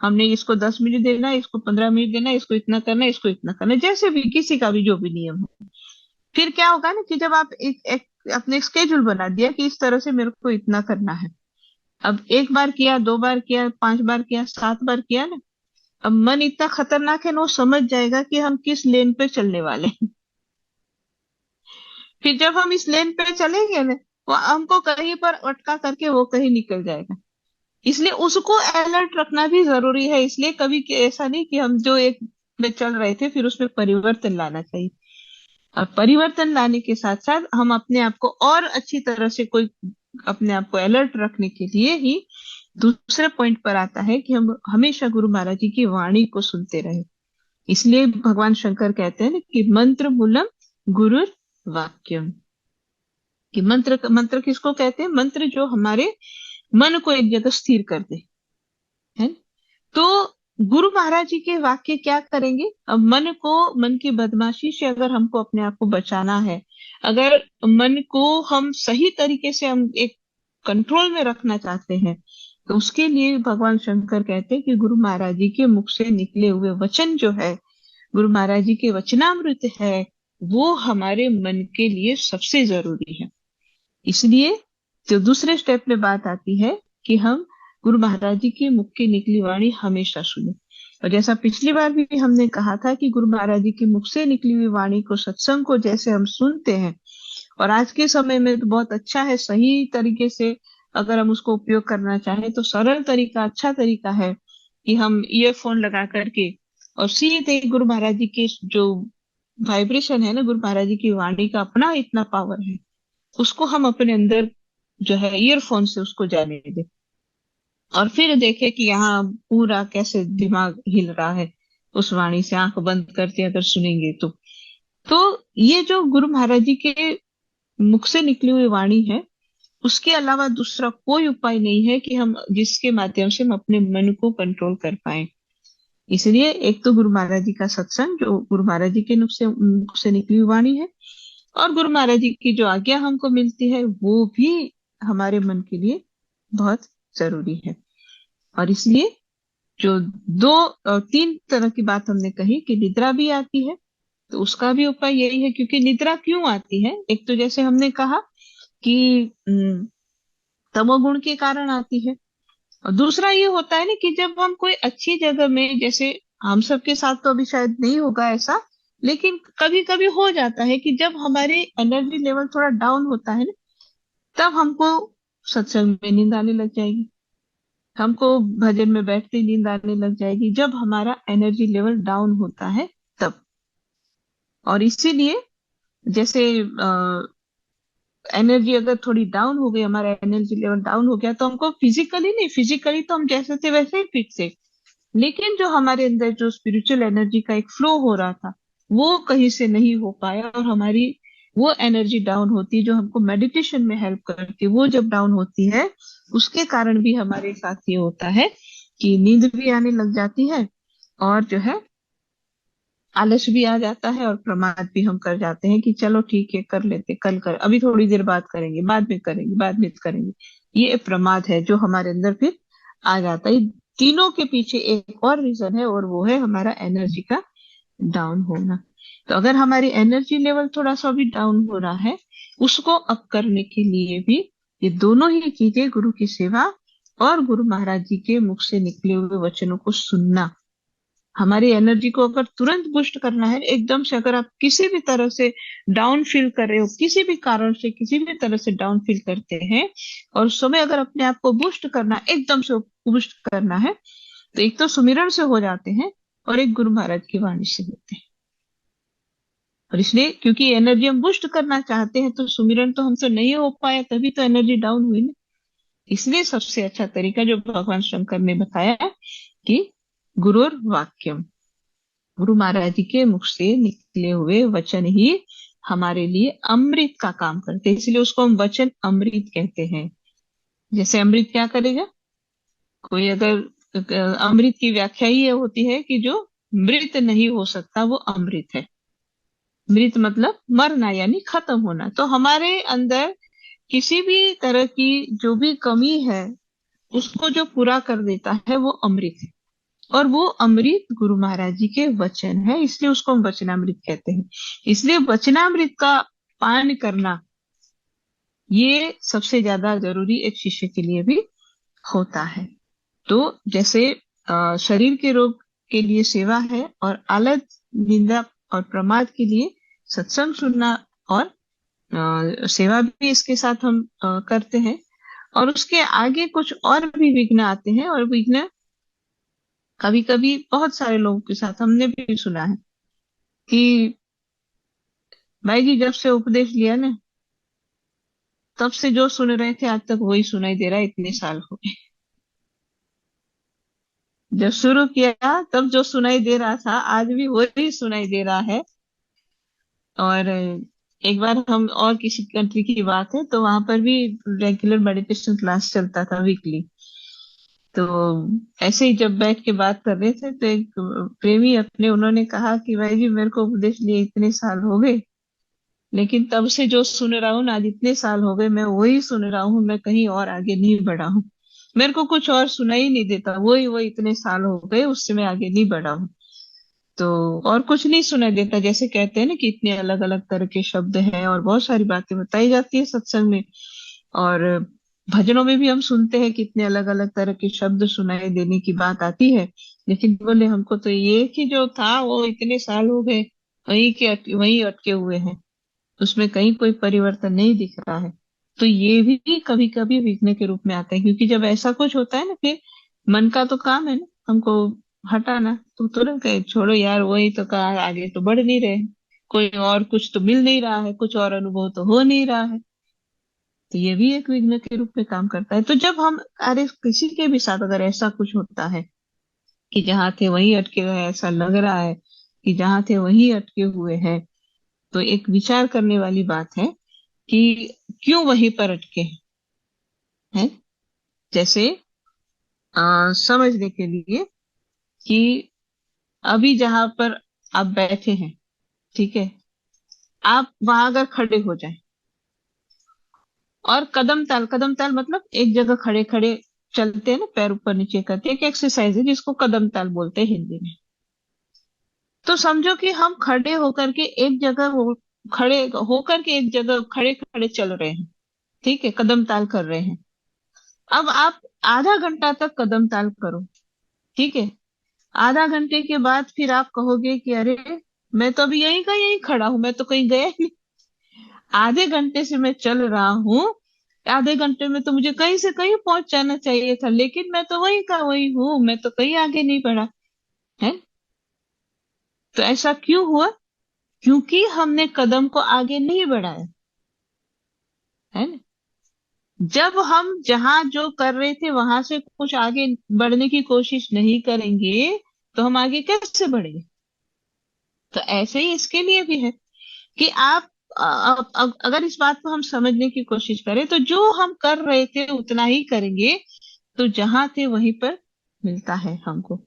हमने इसको 10 मिनट देना है, इसको 15 मिनट देना है, इसको इतना करना है, इसको इतना करना है, जैसे भी किसी का भी जो भी नियम हो। फिर क्या होगा ना कि जब आप एक अपने स्केड्यूल बना दिया कि इस तरह से मेरे को इतना करना है, अब एक बार किया, दो बार किया, 5 बार किया, 7 बार किया ना, अब मन इतना खतरनाक है ना, वो समझ जाएगा कि हम किस लेन पे चलने वाले हैं। फिर जब हम इस लेन पे चलेंगे ना, वो हमको कहीं पर अटका करके वो कहीं निकल जाएगा। इसलिए उसको अलर्ट रखना भी जरूरी है। इसलिए कभी ऐसा नहीं कि हम जो एक में चल रहे थे फिर उसमें परिवर्तन लाना चाहिए। और परिवर्तन लाने के साथ साथ हम अपने आप को और अच्छी तरह से कोई अपने आप को अलर्ट रखने के लिए ही दूसरे पॉइंट पर आता है कि हम हमेशा गुरु महाराज जी की वाणी को सुनते रहे। इसलिए भगवान शंकर कहते हैं ना कि मंत्र मूलम गुरु वाक्यम, कि मंत्र मंत्र किसको कहते हैं? मंत्र जो हमारे मन को एक जगह स्थिर कर दे, है। तो गुरु महाराज जी के वाक्य क्या करेंगे? अब मन को, मन की बदमाशी से अगर हमको अपने आप को बचाना है, अगर मन को हम सही तरीके से हम एक कंट्रोल में रखना चाहते हैं, तो उसके लिए भगवान शंकर कहते हैं कि गुरु महाराज जी के मुख से निकले हुए वचन जो है, गुरु महाराज जी के वचनामृत है, वो हमारे मन के लिए सबसे जरूरी है। इसलिए जो दूसरे स्टेप में बात आती है कि हम गुरु महाराज जी के मुख की निकली वाणी हमेशा सुने। और जैसा पिछली बार भी हमने कहा था कि गुरु महाराज जी के मुख से निकली हुई वाणी को, सत्संग को जैसे हम सुनते हैं, और आज के समय में तो बहुत अच्छा है, सही तरीके से अगर हम उसको उपयोग करना चाहें तो सरल तरीका, अच्छा तरीका है कि हम ईयरफोन लगा करके और सीधे गुरु महाराज जी के जो वाइब्रेशन है ना, गुरु महाराज जी की वाणी का अपना इतना पावर है, उसको हम अपने अंदर जो है ईयरफोन से उसको जाने दें, और फिर देखे कि यहाँ पूरा कैसे दिमाग हिल रहा है उस वाणी से। आंख बंद करके अगर सुनेंगे तो ये जो गुरु महाराज जी के मुख से निकली हुई वाणी है, उसके अलावा दूसरा कोई उपाय नहीं है कि हम जिसके माध्यम से हम अपने मन को कंट्रोल कर पाए। इसलिए एक तो गुरु महाराज जी का सत्संग, जो गुरु महाराज जी के मुख से निकली हुई वाणी है, और गुरु महाराज जी की जो आज्ञा हमको मिलती है वो भी हमारे मन के लिए बहुत जरूरी है। और इसलिए जो तीन तरह की बात हमने कही कि निद्रा भी आती है, तो उसका भी उपाय यही है। क्योंकि निद्रा क्यों आती है, एक तो जैसे हमने कहा कि तमोगुण के कारण आती है, और दूसरा ये होता है ना कि जब हम कोई अच्छी जगह में, जैसे हम सबके साथ तो अभी शायद नहीं होगा ऐसा, लेकिन कभी कभी हो जाता है कि जब हमारे एनर्जी लेवल थोड़ा डाउन होता है ना, तब हमको सत्संग में नींद आने लग जाएगी, हमको भजन में बैठते ही नींद आने लग जाएगी, जब हमारा एनर्जी लेवल डाउन होता है तब। और इसीलिए जैसे एनर्जी अगर थोड़ी डाउन हो गई, हमारा एनर्जी लेवल डाउन हो गया, तो हमको फिजिकली तो हम जैसे थे वैसे ही फिट थे, लेकिन जो हमारे अंदर जो स्पिरिचुअल एनर्जी का एक फ्लो हो रहा था वो कहीं से नहीं हो पाया, और हमारी वो एनर्जी डाउन होती है जो हमको मेडिटेशन में हेल्प करती है, वो जब डाउन होती है उसके कारण भी हमारे साथ ये होता है कि नींद भी आने लग जाती है, और जो है आलस भी आ जाता है, और प्रमाद भी हम कर जाते हैं कि चलो ठीक है कर लेते, कल कर, अभी थोड़ी देर बाद करेंगे, बाद में करेंगे। ये प्रमाद है जो हमारे अंदर फिर आ जाता है। तीनों के पीछे एक और रीजन है, और वो है हमारा एनर्जी का डाउन होना। तो अगर हमारी एनर्जी लेवल थोड़ा सा भी डाउन हो रहा है, उसको अप करने के लिए भी ये दोनों ही चीजें, गुरु की सेवा और गुरु महाराज जी के मुख से निकले हुए वचनों को सुनना, हमारी एनर्जी को अगर तुरंत बूस्ट करना है एकदम से, अगर आप किसी भी तरह से डाउन फील कर रहे हो, किसी भी कारण से किसी भी तरह से डाउन फील करते हैं, और उस समय अगर अपने आप को बूस्ट करना, एकदम से बूस्ट करना है, तो एक तो सुमिरन से हो जाते हैं, और एक गुरु महाराज की वाणी से होते हैं। और इसलिए क्योंकि एनर्जी हम बूस्ट करना चाहते हैं, तो सुमिरन तो हमसे नहीं हो पाया, तभी तो एनर्जी डाउन हुई ना। इसलिए सबसे अच्छा तरीका जो भगवान शंकर ने बताया कि गुरुर वाक्यम, गुरु महाराज जी के मुख से निकले हुए वचन ही हमारे लिए अमृत का काम करते हैं, इसलिए उसको हम वचन अमृत कहते हैं। जैसे अमृत क्या करेगा, कोई अगर अमृत की व्याख्या ही ये होती है कि जो मृत नहीं हो सकता वो अमृत है। मृत मतलब मरना, यानी खत्म होना। तो हमारे अंदर किसी भी तरह की जो भी कमी है उसको जो पूरा कर देता है वो अमृत है, और वो अमृत गुरु महाराज जी के वचन है, इसलिए उसको हम वचनामृत कहते हैं। इसलिए वचनामृत का पान करना ये सबसे ज्यादा जरूरी एक शिष्य के लिए भी होता है। तो जैसे शरीर के रोग के लिए सेवा है, और आलस, निंदा और प्रमाद के लिए सत्संग सुनना और सेवा भी इसके साथ हम करते हैं। और उसके आगे कुछ और भी विघ्न आते हैं, और विघ्न कभी कभी बहुत सारे लोगों के साथ हमने भी सुना है कि भाई जी जब से उपदेश लिया ना, तब से जो सुन रहे थे आज तक वही सुनाई दे रहा है, इतने साल हो गए। जब शुरू किया तब जो सुनाई दे रहा था आज भी वही सुनाई दे रहा है। और एक बार हम और किसी कंट्री की बात है, तो वहां पर भी रेगुलर मेडिटेशन क्लास चलता था वीकली। तो ऐसे ही जब बैठ के बात कर रहे थे, तो एक प्रेमी अपने उन्होंने कहा कि भाई जी मेरे को उपदेश लिए इतने साल हो गए, लेकिन तब से जो सुन रहा हूँ ना, आज इतने साल हो गए मैं वही सुन रहा हूँ, मैं कहीं और आगे नहीं बढ़ा हूँ, मेरे को कुछ और सुनाई नहीं देता, वही इतने साल हो गए उससे मैं आगे नहीं बढ़ा हूँ। तो और कुछ नहीं सुनाई देता। जैसे कहते हैं ना कि इतने अलग अलग तरह के शब्द हैं, और बहुत सारी बातें बताई जाती है सत्संग में, और भजनों में भी हम सुनते हैं कि इतने अलग अलग तरह के शब्द सुनाई देने की बात आती है, लेकिन बोले हमको तो ये कि जो था वो इतने साल हो गए वहीं अटके हुए हैं, उसमें कहीं कोई परिवर्तन नहीं दिख रहा है। तो ये भी कभी कभी विघ्न के रूप में आता है, क्योंकि जब ऐसा कुछ होता है ना, फिर मन का तो काम है ना हमको हटाना, तो तुरंत कहे छोड़ो यार, वही तो कहा, आगे तो बढ़ नहीं रहे, कोई और कुछ तो मिल नहीं रहा है, कुछ और अनुभव तो हो नहीं रहा है। तो ये भी एक विघ्न के रूप में काम करता है। तो जब हम, अरे किसी के भी साथ अगर ऐसा कुछ होता है कि जहाँ थे वहीं अटके हुए हैं, ऐसा लग रहा है कि जहाँ थे वहीं अटके हुए हैं, तो एक विचार करने वाली बात है कि क्यों वहीं पर अटके हैं। है। जैसे समझने के लिए कि अभी जहां पर आप बैठे हैं, ठीक है, आप वहां अगर खड़े हो जाए और कदम ताल मतलब एक जगह खड़े खड़े चलते हैं ना, पैर ऊपर नीचे करते हैं, एक एक्सरसाइज है जिसको कदम ताल बोलते हैं हिंदी में। तो समझो कि हम खड़े होकर के एक जगह खड़े होकर के एक जगह खड़े खड़े चल रहे हैं, ठीक है, कदम ताल कर रहे हैं। अब आप आधा घंटा तक कदम ताल करो, ठीक है। आधा घंटे के बाद फिर आप कहोगे कि अरे मैं तो अभी यहीं का यहीं खड़ा हूं, मैं तो कहीं गया ही नहीं। आधे घंटे से मैं चल रहा हूँ, आधे घंटे में तो मुझे कहीं से कहीं पहुंच जाना चाहिए था, लेकिन मैं तो वहीं का वही हूँ, मैं तो कहीं आगे नहीं बढ़ा है। तो ऐसा क्यों हुआ? क्योंकि हमने कदम को आगे नहीं बढ़ाया, है ना। जब हम जहां जो कर रहे थे वहां से कुछ आगे बढ़ने की कोशिश नहीं करेंगे तो हम आगे कैसे बढ़ेंगे? तो ऐसे ही इसके लिए भी है कि आप अगर इस बात को हम समझने की कोशिश करें तो जो हम कर रहे थे उतना ही करेंगे, तो जहां थे वहीं पर मिलता है हमको।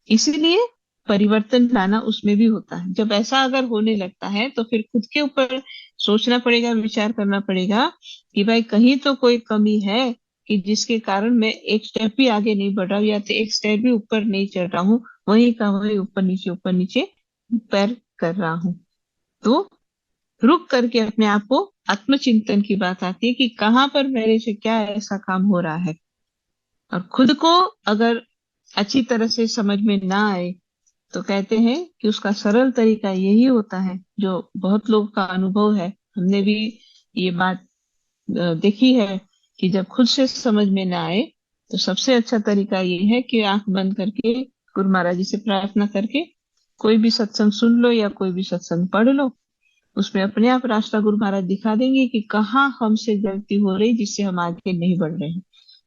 इसीलिए परिवर्तन लाना उसमें भी होता है। जब ऐसा अगर होने लगता है तो फिर खुद के ऊपर सोचना पड़ेगा, विचार करना पड़ेगा कि भाई कहीं तो कोई कमी है कि जिसके कारण मैं एक स्टेप भी आगे नहीं बढ़ रहा हूँ, या तो एक स्टेप भी ऊपर नहीं चढ़ रहा हूँ, वहीं का वहीं ऊपर नीचे पैर कर रहा हूँ। तो रुक करके अपने आप को आत्मचिंतन की बात आती है कि कहाँ पर मेरे से क्या ऐसा काम हो रहा है। और खुद को अगर अच्छी तरह से समझ में ना आए तो कहते हैं कि उसका सरल तरीका यही होता है, जो बहुत लोगों का अनुभव है, हमने भी ये बात देखी है कि जब खुद से समझ में ना आए तो सबसे अच्छा तरीका ये है कि आंख बंद करके गुरु महाराज जी से प्रार्थना करके कोई भी सत्संग सुन लो या कोई भी सत्संग पढ़ लो। उसमें अपने आप रास्ता गुरु महाराज दिखा देंगे कि कहाँ हमसे गलती हो रही जिससे हम आगे नहीं बढ़ रहे हैं।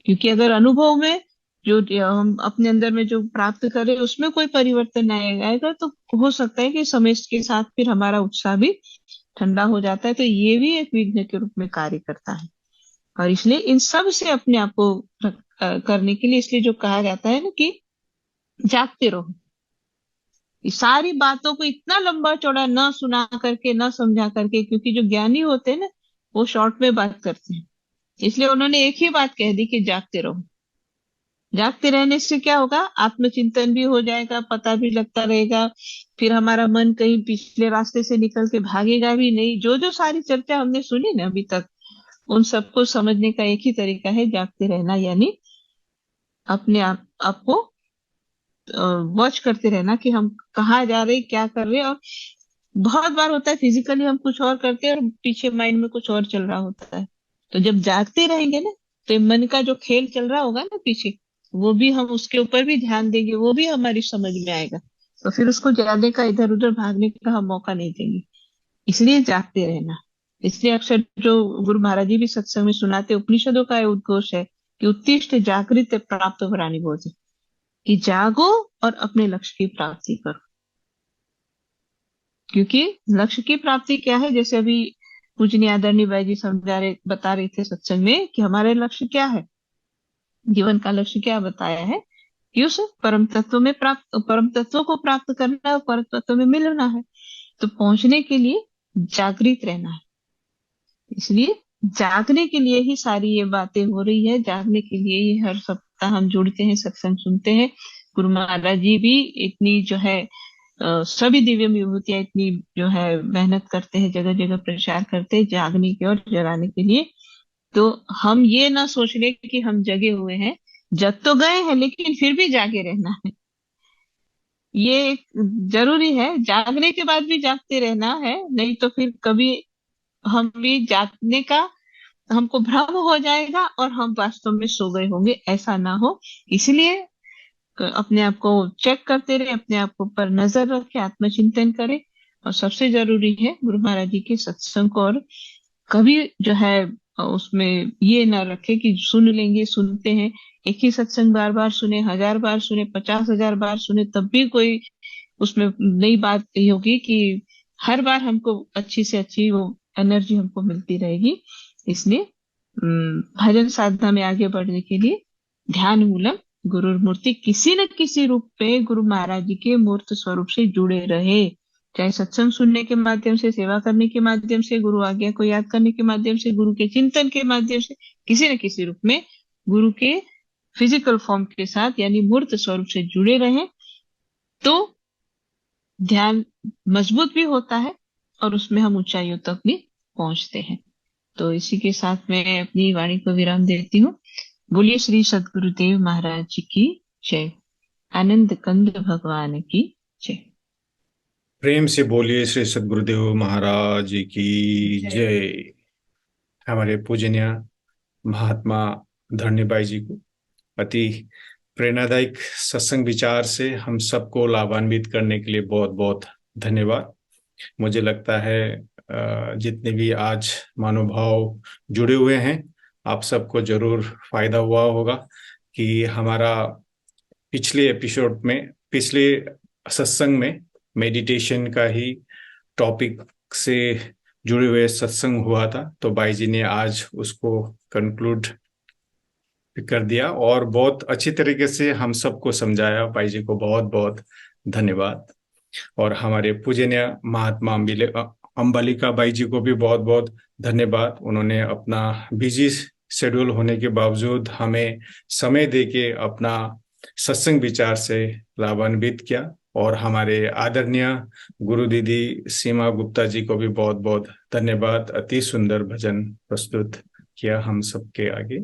क्योंकि अगर अनुभव में जो हम अपने अंदर में जो प्राप्त करें उसमें कोई परिवर्तन नहीं आएगा तो हो सकता है कि समय के साथ फिर हमारा उत्साह भी ठंडा हो जाता है। तो ये भी एक विघ्न के रूप में कार्य करता है। और इसलिए इन सब से अपने आप को करने के लिए इसलिए जो कहा जाता है ना कि जागते रहो। ये सारी बातों को इतना लंबा चौड़ा न सुना करके, न समझा करके, क्योंकि जो ज्ञानी होते हैं ना वो शॉर्ट में बात करते हैं, इसलिए उन्होंने एक ही बात कह दी कि जागते रहो। जागते रहने से क्या होगा? आत्मचिंतन भी हो जाएगा, पता भी लगता रहेगा, फिर हमारा मन कहीं पिछले रास्ते से निकल के भागेगा भी नहीं। जो जो सारी चर्चा हमने सुनी ना अभी तक, उन सबको समझने का एक ही तरीका है, जागते रहना, यानी अपने आपको वॉच करते रहना कि हम कहाँ जा रहे, क्या कर रहे। और बहुत बार होता है फिजिकली हम कुछ और करते हैं और पीछे माइंड में कुछ और चल रहा होता है। तो जब जागते रहेंगे ना तो ये मन का जो खेल चल रहा होगा ना पीछे, वो भी हम उसके ऊपर भी ध्यान देंगे, वो भी हमारी समझ में आएगा। तो फिर उसको जाने का, इधर उधर भागने का हम मौका नहीं देंगे। इसलिए जागते रहना। इसलिए अक्सर जो गुरु महाराज जी भी सत्संग में सुनाते, उपनिषदों का उद्घोष है कि उत्तिष्ठ जागृत प्राप्त वरानी बोझ, कि जागो और अपने लक्ष्य की प्राप्ति करो। क्योंकि लक्ष्य की प्राप्ति क्या है, जैसे अभी पूजनीय आदरणीय भाई जी बता रहे थे सत्संग में कि हमारे लक्ष्य क्या है, जीवन का लक्ष्य क्या बताया है कि उस परम तत्व को प्राप्त करना है और परम तत्व में मिलना है। तो पहुंचने के लिए जागृत रहना है। इसलिए जागने के लिए ही सारी ये बातें हो रही है, जागने के लिए ही हर सप्ताह हम जुड़ते हैं, सत्संग सुनते हैं। गुरु महाराज जी भी इतनी जो है सभी दिव्य विभूतियां इतनी जो है मेहनत करते हैं, जगह जगह प्रचार करते हैं जागने के और जगाने के लिए। तो हम ये ना सोच ले कि हम जगे हुए हैं, जग तो गए हैं लेकिन फिर भी जागे रहना है। ये जरूरी है, जागने के बाद भी जागते रहना है, नहीं तो फिर कभी हम भी जागने का हमको भ्रम हो जाएगा और हम वास्तव में सो गए होंगे, ऐसा ना हो। इसलिए अपने आप को चेक करते रहे, अपने आप को पर नजर रखे, आत्मचिंतन करें। और सबसे जरूरी है गुरु महाराज जी के सत्संग को, और कभी जो है उसमें ये ना रखे कि सुन लेंगे, सुनते हैं एक ही सत्संग बार बार सुने, 1000 बार सुने, 50,000 बार सुने, तब भी कोई उसमें नई बात यही होगी कि हर बार हमको अच्छी से अच्छी वो एनर्जी हमको मिलती रहेगी। इसलिए भजन साधना में आगे बढ़ने के लिए ध्यान मूलम गुरु मूर्ति किसी न किसी रूप में गुरु महाराज जी के मूर्त स्वरूप से जुड़े रहे, चाहे सत्संग सुनने के माध्यम से, सेवा करने के माध्यम से, गुरु आज्ञा को याद करने के माध्यम से, गुरु के चिंतन के माध्यम से, किसी न किसी रूप में गुरु के फिजिकल फॉर्म के साथ यानी मूर्त स्वरूप से जुड़े रहे, तो ध्यान मजबूत भी होता है और उसमें हम ऊंचाइयों तक भी पहुंचते हैं। तो इसी के साथ मैं अपनी वाणी को विराम देती हूँ। बोलिए श्री सद्गुरुदेव महाराज जी की जय। आनंद कंद भगवान की जय। प्रेम से बोलिए श्री सद्गुरुदेव महाराज जी की जय। हमारे पूजनीय महात्मा धन्यबाई जी को अति प्रेरणादायक सत्संग विचार से हम सबको लाभान्वित करने के लिए बहुत बहुत धन्यवाद। मुझे लगता है जितने भी आज महानुभाव जुड़े हुए हैं, आप सबको जरूर फायदा हुआ होगा कि हमारा पिछले सत्संग में मेडिटेशन का ही टॉपिक से जुड़े हुए सत्संग हुआ था, तो बाई जी ने आज उसको कंक्लूड कर दिया और बहुत अच्छी तरीके से हम सबको समझाया। बाई जी को बहुत बहुत धन्यवाद। और हमारे पूजनीय महात्मा अंबालिका बाई जी को भी बहुत बहुत धन्यवाद। उन्होंने अपना बिजी शेड्यूल होने के बावजूद हमें समय देके अपना सत्संग विचार से लाभान्वित किया। और हमारे आदरणीय गुरु दीदी सीमा गुप्ता जी को भी बहुत बहुत धन्यवाद। अति सुंदर भजन प्रस्तुत किया हम सबके आगे।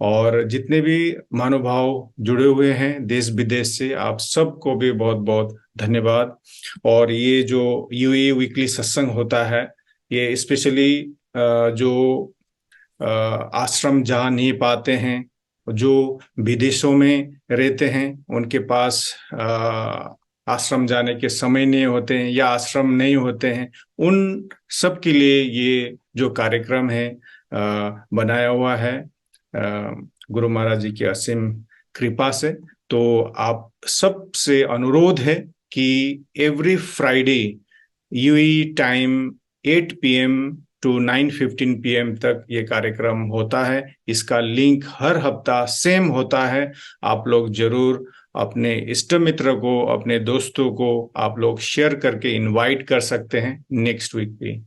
और जितने भी महानुभाव जुड़े हुए हैं देश विदेश से, आप सबको भी बहुत बहुत धन्यवाद। और ये जो यूए वीकली सत्संग होता है, ये स्पेशली जो आश्रम जा नहीं पाते हैं, जो विदेशों में रहते हैं, उनके पास आश्रम जाने के समय नहीं होते हैं या आश्रम नहीं होते हैं, उन सब के लिए ये जो कार्यक्रम है बनाया हुआ है गुरु महाराज जी की असीम कृपा से। तो आप सबसे अनुरोध है कि every Friday UAE time 8 PM to 9:15 PM तक ये कार्यक्रम होता है। इसका लिंक हर हफ्ता सेम होता है। आप लोग जरूर अपने इष्ट मित्र को, अपने दोस्तों को आप लोग शेयर करके इनवाइट कर सकते हैं नेक्स्ट वीक भी।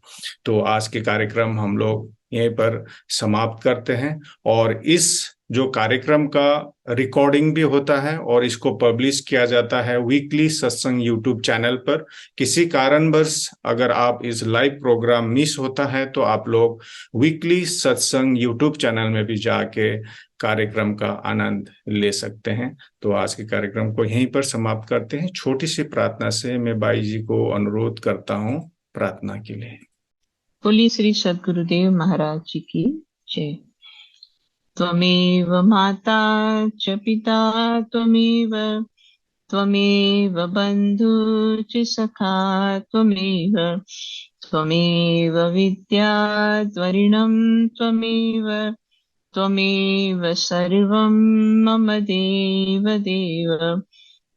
तो आज के कार्यक्रम हम लोग यहीं पर समाप्त करते हैं। और इस जो कार्यक्रम का रिकॉर्डिंग भी होता है और इसको पब्लिश किया जाता है वीकली सत्संग यूट्यूब चैनल पर। किसी कारणवश अगर आप इस लाइव प्रोग्राम मिस होता है तो आप लोग वीकली सत्संग यूट्यूब चैनल में भी जाके कार्यक्रम का आनंद ले सकते हैं। तो आज के कार्यक्रम को यहीं पर समाप्त करते हैं। छोटी सी प्रार्थना से मैं बाई जी को अनुरोध करता हूँ प्रार्थना के लिए। बोलिए श्री सद्गुरुदेव महाराज जी की जय। त्वमेव माता च पिता त्वमेव, त्वमेव बन्धु च सखा त्वमेव, त्वमेव विद्या त्वरिणं त्वमेव, त्वमेव सर्वं मम देव देव,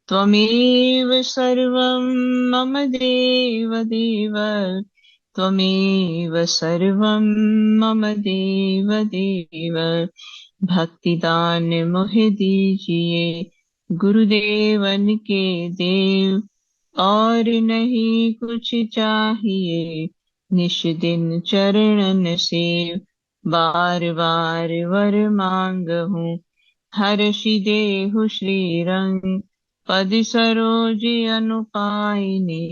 त्वमेव सर्वं मम देव देव, त्वमेव सर्वं मम देव देव। भक्तिदान मोहे दीजिए गुरुदेवन के देव, और नहीं कुछ चाहिए निश दिन चरणन सेव। बार बार वर मांगहूँ हर्षि देहु श्री रंग, पद सरोज अनुपाइने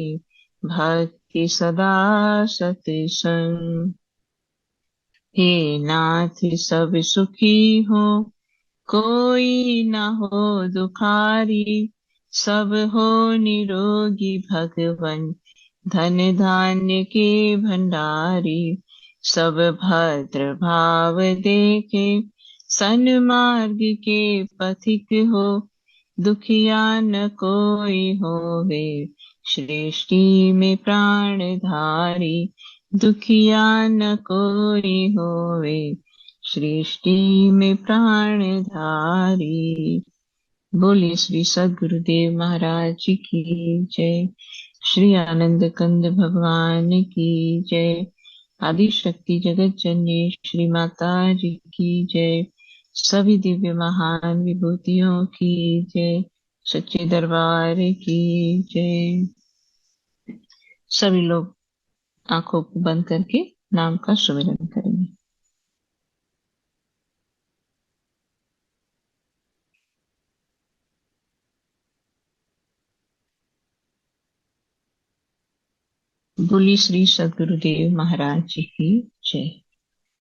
भक्ति सदा सत्संग। हे नाथ सब सुखी हो कोई न हो दुखारी, सब हो निरोगी भगवन धन धान्य के भंडारी। सब भद्र भाव देखे सन्मार्ग के पथिक हो, दुखिया न कोई होवे सृष्टि में प्राणधारी। दुखिया न कोई होवे सृष्टि में प्राणधारी। बोलिए श्री सद्गुरुदेव महाराज जी की जय। श्री आनंद कंद भगवान की जय। आदि शक्ति जगत जननी श्री माता जी की जय। सभी दिव्य महान विभूतियों की जय। सच्चे दरबार की जय। सभी लोग आंखों को बंद करके नाम का सुमिरन करेंगे। बोली श्री सद्गुरुदेव महाराज जी की जय।